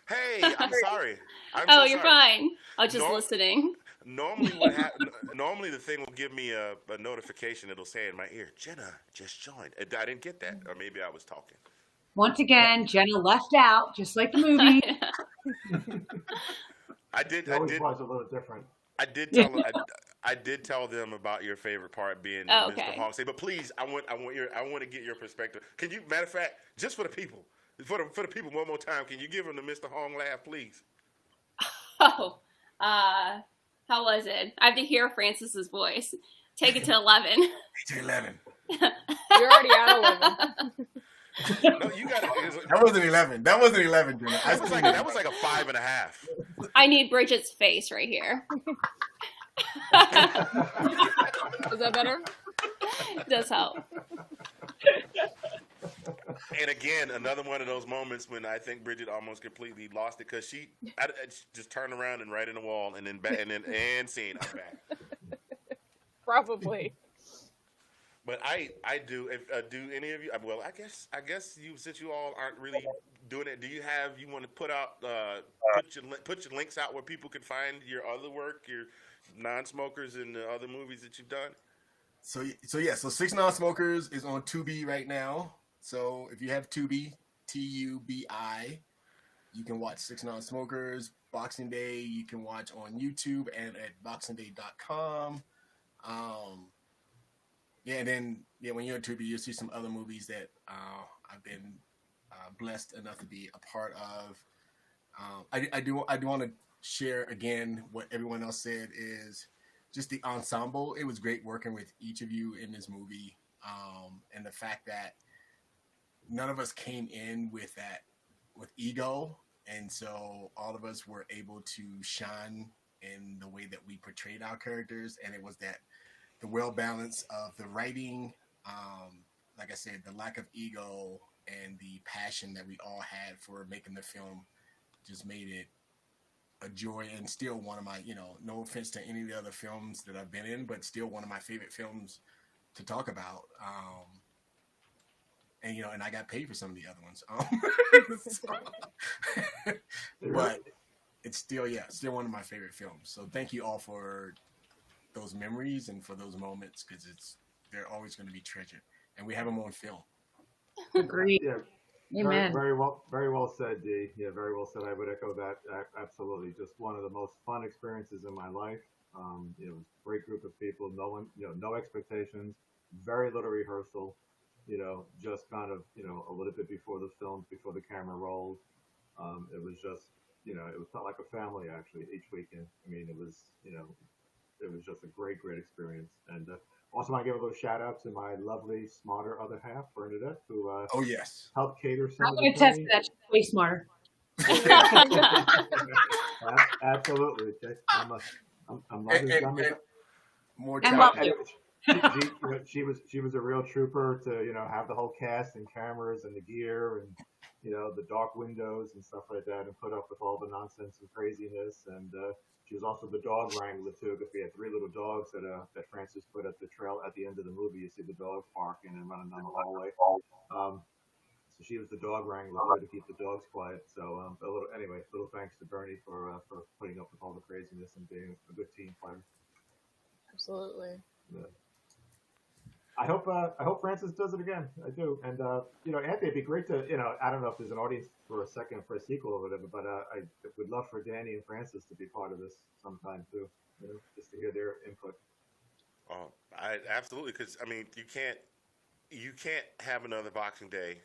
[SPEAKER 1] Hey, I'm sorry.
[SPEAKER 6] You're fine. I was just listening.
[SPEAKER 1] Normally, normally the thing will give me a notification. It'll say in my ear, "Jenna just joined." I didn't get that, or maybe I was talking.
[SPEAKER 5] Once again, Jenna left out, just like the movie.
[SPEAKER 1] I did.
[SPEAKER 2] It always was a little different.
[SPEAKER 1] I did tell them about your favorite part being Mr. Hong say, but please, I want to get your perspective. Can you, matter of fact, just for the people, one more time, can you give them the Mr. Hong laugh, please?
[SPEAKER 6] Oh, how was it? I have to hear Francis's voice. Take it to 11.
[SPEAKER 4] Take it to 11.
[SPEAKER 3] You're already at 11.
[SPEAKER 1] No, you got it.
[SPEAKER 4] That wasn't 11. That wasn't 11, Jenna.
[SPEAKER 1] That was like a 5.5.
[SPEAKER 6] I need Bridget's face right here.
[SPEAKER 3] Is that better?
[SPEAKER 6] Does help.
[SPEAKER 1] And again, another one of those moments when I think Bridget almost completely lost it because she just turned around and right in the wall and then scene. I'm back.
[SPEAKER 3] Probably.
[SPEAKER 1] But I do. Do any of you? Well, I guess you, since you all aren't really doing it, you want to put out put your links out where people can find your other work, your non-smokers and the other movies that you've done?
[SPEAKER 4] So Six Non-Smokers is on Tubi right now. So if you have Tubi, Tubi, you can watch Six Non-Smokers. Boxing Day you can watch on YouTube and at boxingday.com. And then when you're on Tubi, you'll see some other movies that I've been blessed enough to be a part of. I do want to share again what everyone else said is just the ensemble. It was great working with each of you in this movie, and the fact that none of us came in with ego, and so all of us were able to shine in the way that we portrayed our characters, and it was that the well balance of the writing, like I said, the lack of ego and the passion that we all had for making the film just made it a joy, and still one of my, no offense to any of the other films that I've been in, but still one of my favorite films to talk about. And I got paid for some of the other ones. But it's still one of my favorite films. So thank you all for those memories and for those moments, because they're always going to be treasured, and we have them on film.
[SPEAKER 5] Agreed.
[SPEAKER 2] Yeah.
[SPEAKER 5] Amen.
[SPEAKER 2] Very well said, Dee. Yeah, very well said. I would echo that. Absolutely, just one of the most fun experiences in my life. Great group of people. No one, no expectations. Very little rehearsal. Just kind of, a little bit before the camera rolled. It was just, it felt like a family actually each weekend. I mean, it was just a great experience. And also, I give a little shout out to my lovely, smarter other half, Bernadette, who helped cater some
[SPEAKER 5] I'm
[SPEAKER 2] of
[SPEAKER 5] going
[SPEAKER 2] the
[SPEAKER 5] to test
[SPEAKER 2] things.
[SPEAKER 5] that. She's way smarter.
[SPEAKER 2] Absolutely. I'm not as dumb as
[SPEAKER 4] More
[SPEAKER 5] And
[SPEAKER 4] talent.
[SPEAKER 2] she was a real trooper to have the whole cast and cameras and the gear and the dark windows and stuff like that, and put up with all the nonsense and craziness. And she was also the dog wrangler too, because we had 3 little dogs that Francis put at the trail at the end of the movie. You see the dogs barking and running down the hallway. So she was the dog wrangler to keep the dogs quiet. So little thanks to Bernie for putting up with all the craziness and being a good team player.
[SPEAKER 3] Absolutely.
[SPEAKER 2] Yeah. I hope Francis does it again. I do. And Anthony, it'd be great to, I don't know if there's an audience for a sequel or whatever, but I would love for Danny and Francis to be part of this sometime too. Just to hear their input.
[SPEAKER 1] Oh, I absolutely, because I mean, you can't have another Boxing Day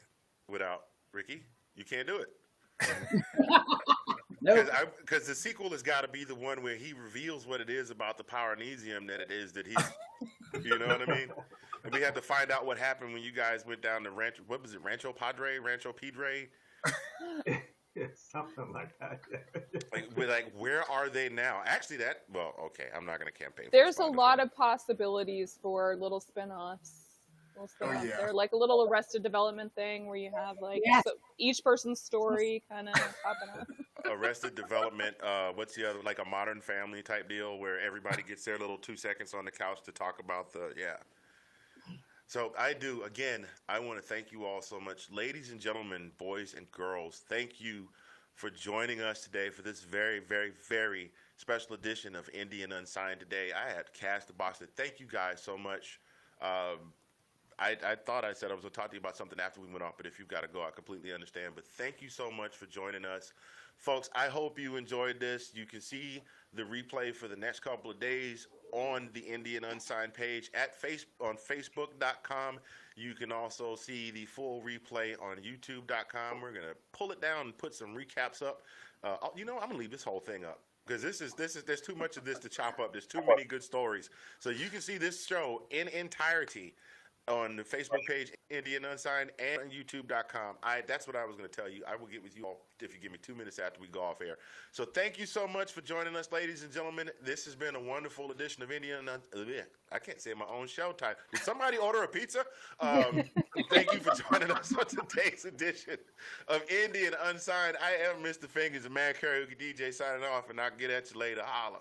[SPEAKER 1] without Ricky. You can't do it.
[SPEAKER 7] Nope.
[SPEAKER 1] Because the sequel has got to be the one where he reveals what it is about the Powernesium that it is that he's, you know what I mean? And we had to find out what happened when you guys went down to Rancho Padre?
[SPEAKER 2] Something like that.
[SPEAKER 1] like, where are they now? Actually, okay, I'm not going to campaign.
[SPEAKER 3] There's a lot of possibilities for little spin-offs.
[SPEAKER 4] Yeah.
[SPEAKER 3] They're like a little Arrested Development thing where you have so each person's story kind of popping up.
[SPEAKER 1] Arrested Development. What's the other, like a Modern Family type deal where everybody gets their little 2 seconds on the couch to talk about So I want to thank you all so much. Ladies and gentlemen, boys and girls, thank you for joining us today for this very, very, very special edition of Indie and Unsigned today. I had cast the box. Thank you guys so much. I thought I said I was going to talk to you about something after we went off, but if you've got to go, I completely understand. But thank you so much for joining us. Folks, I hope you enjoyed this. You can see the replay for the next couple of days on the Indie and Unsigned page on Facebook.com. You can also see the full replay on YouTube.com. We're going to pull it down and put some recaps up. I'm going to leave this whole thing up, because there's too much of this to chop up. There's too many good stories. So you can see this show in entirety on the Facebook page, Indie and Unsigned, and on YouTube.com. That's what I was going to tell you. I will get with you all if you give me 2 minutes after we go off air. So thank you so much for joining us, ladies and gentlemen. This has been a wonderful edition of Indie and I can't say my own show title. Did somebody order a pizza? Thank you for joining us on today's edition of Indie and Unsigned. I am Mr. Fingers, the man karaoke DJ, signing off, and I'll get at you later. Holla.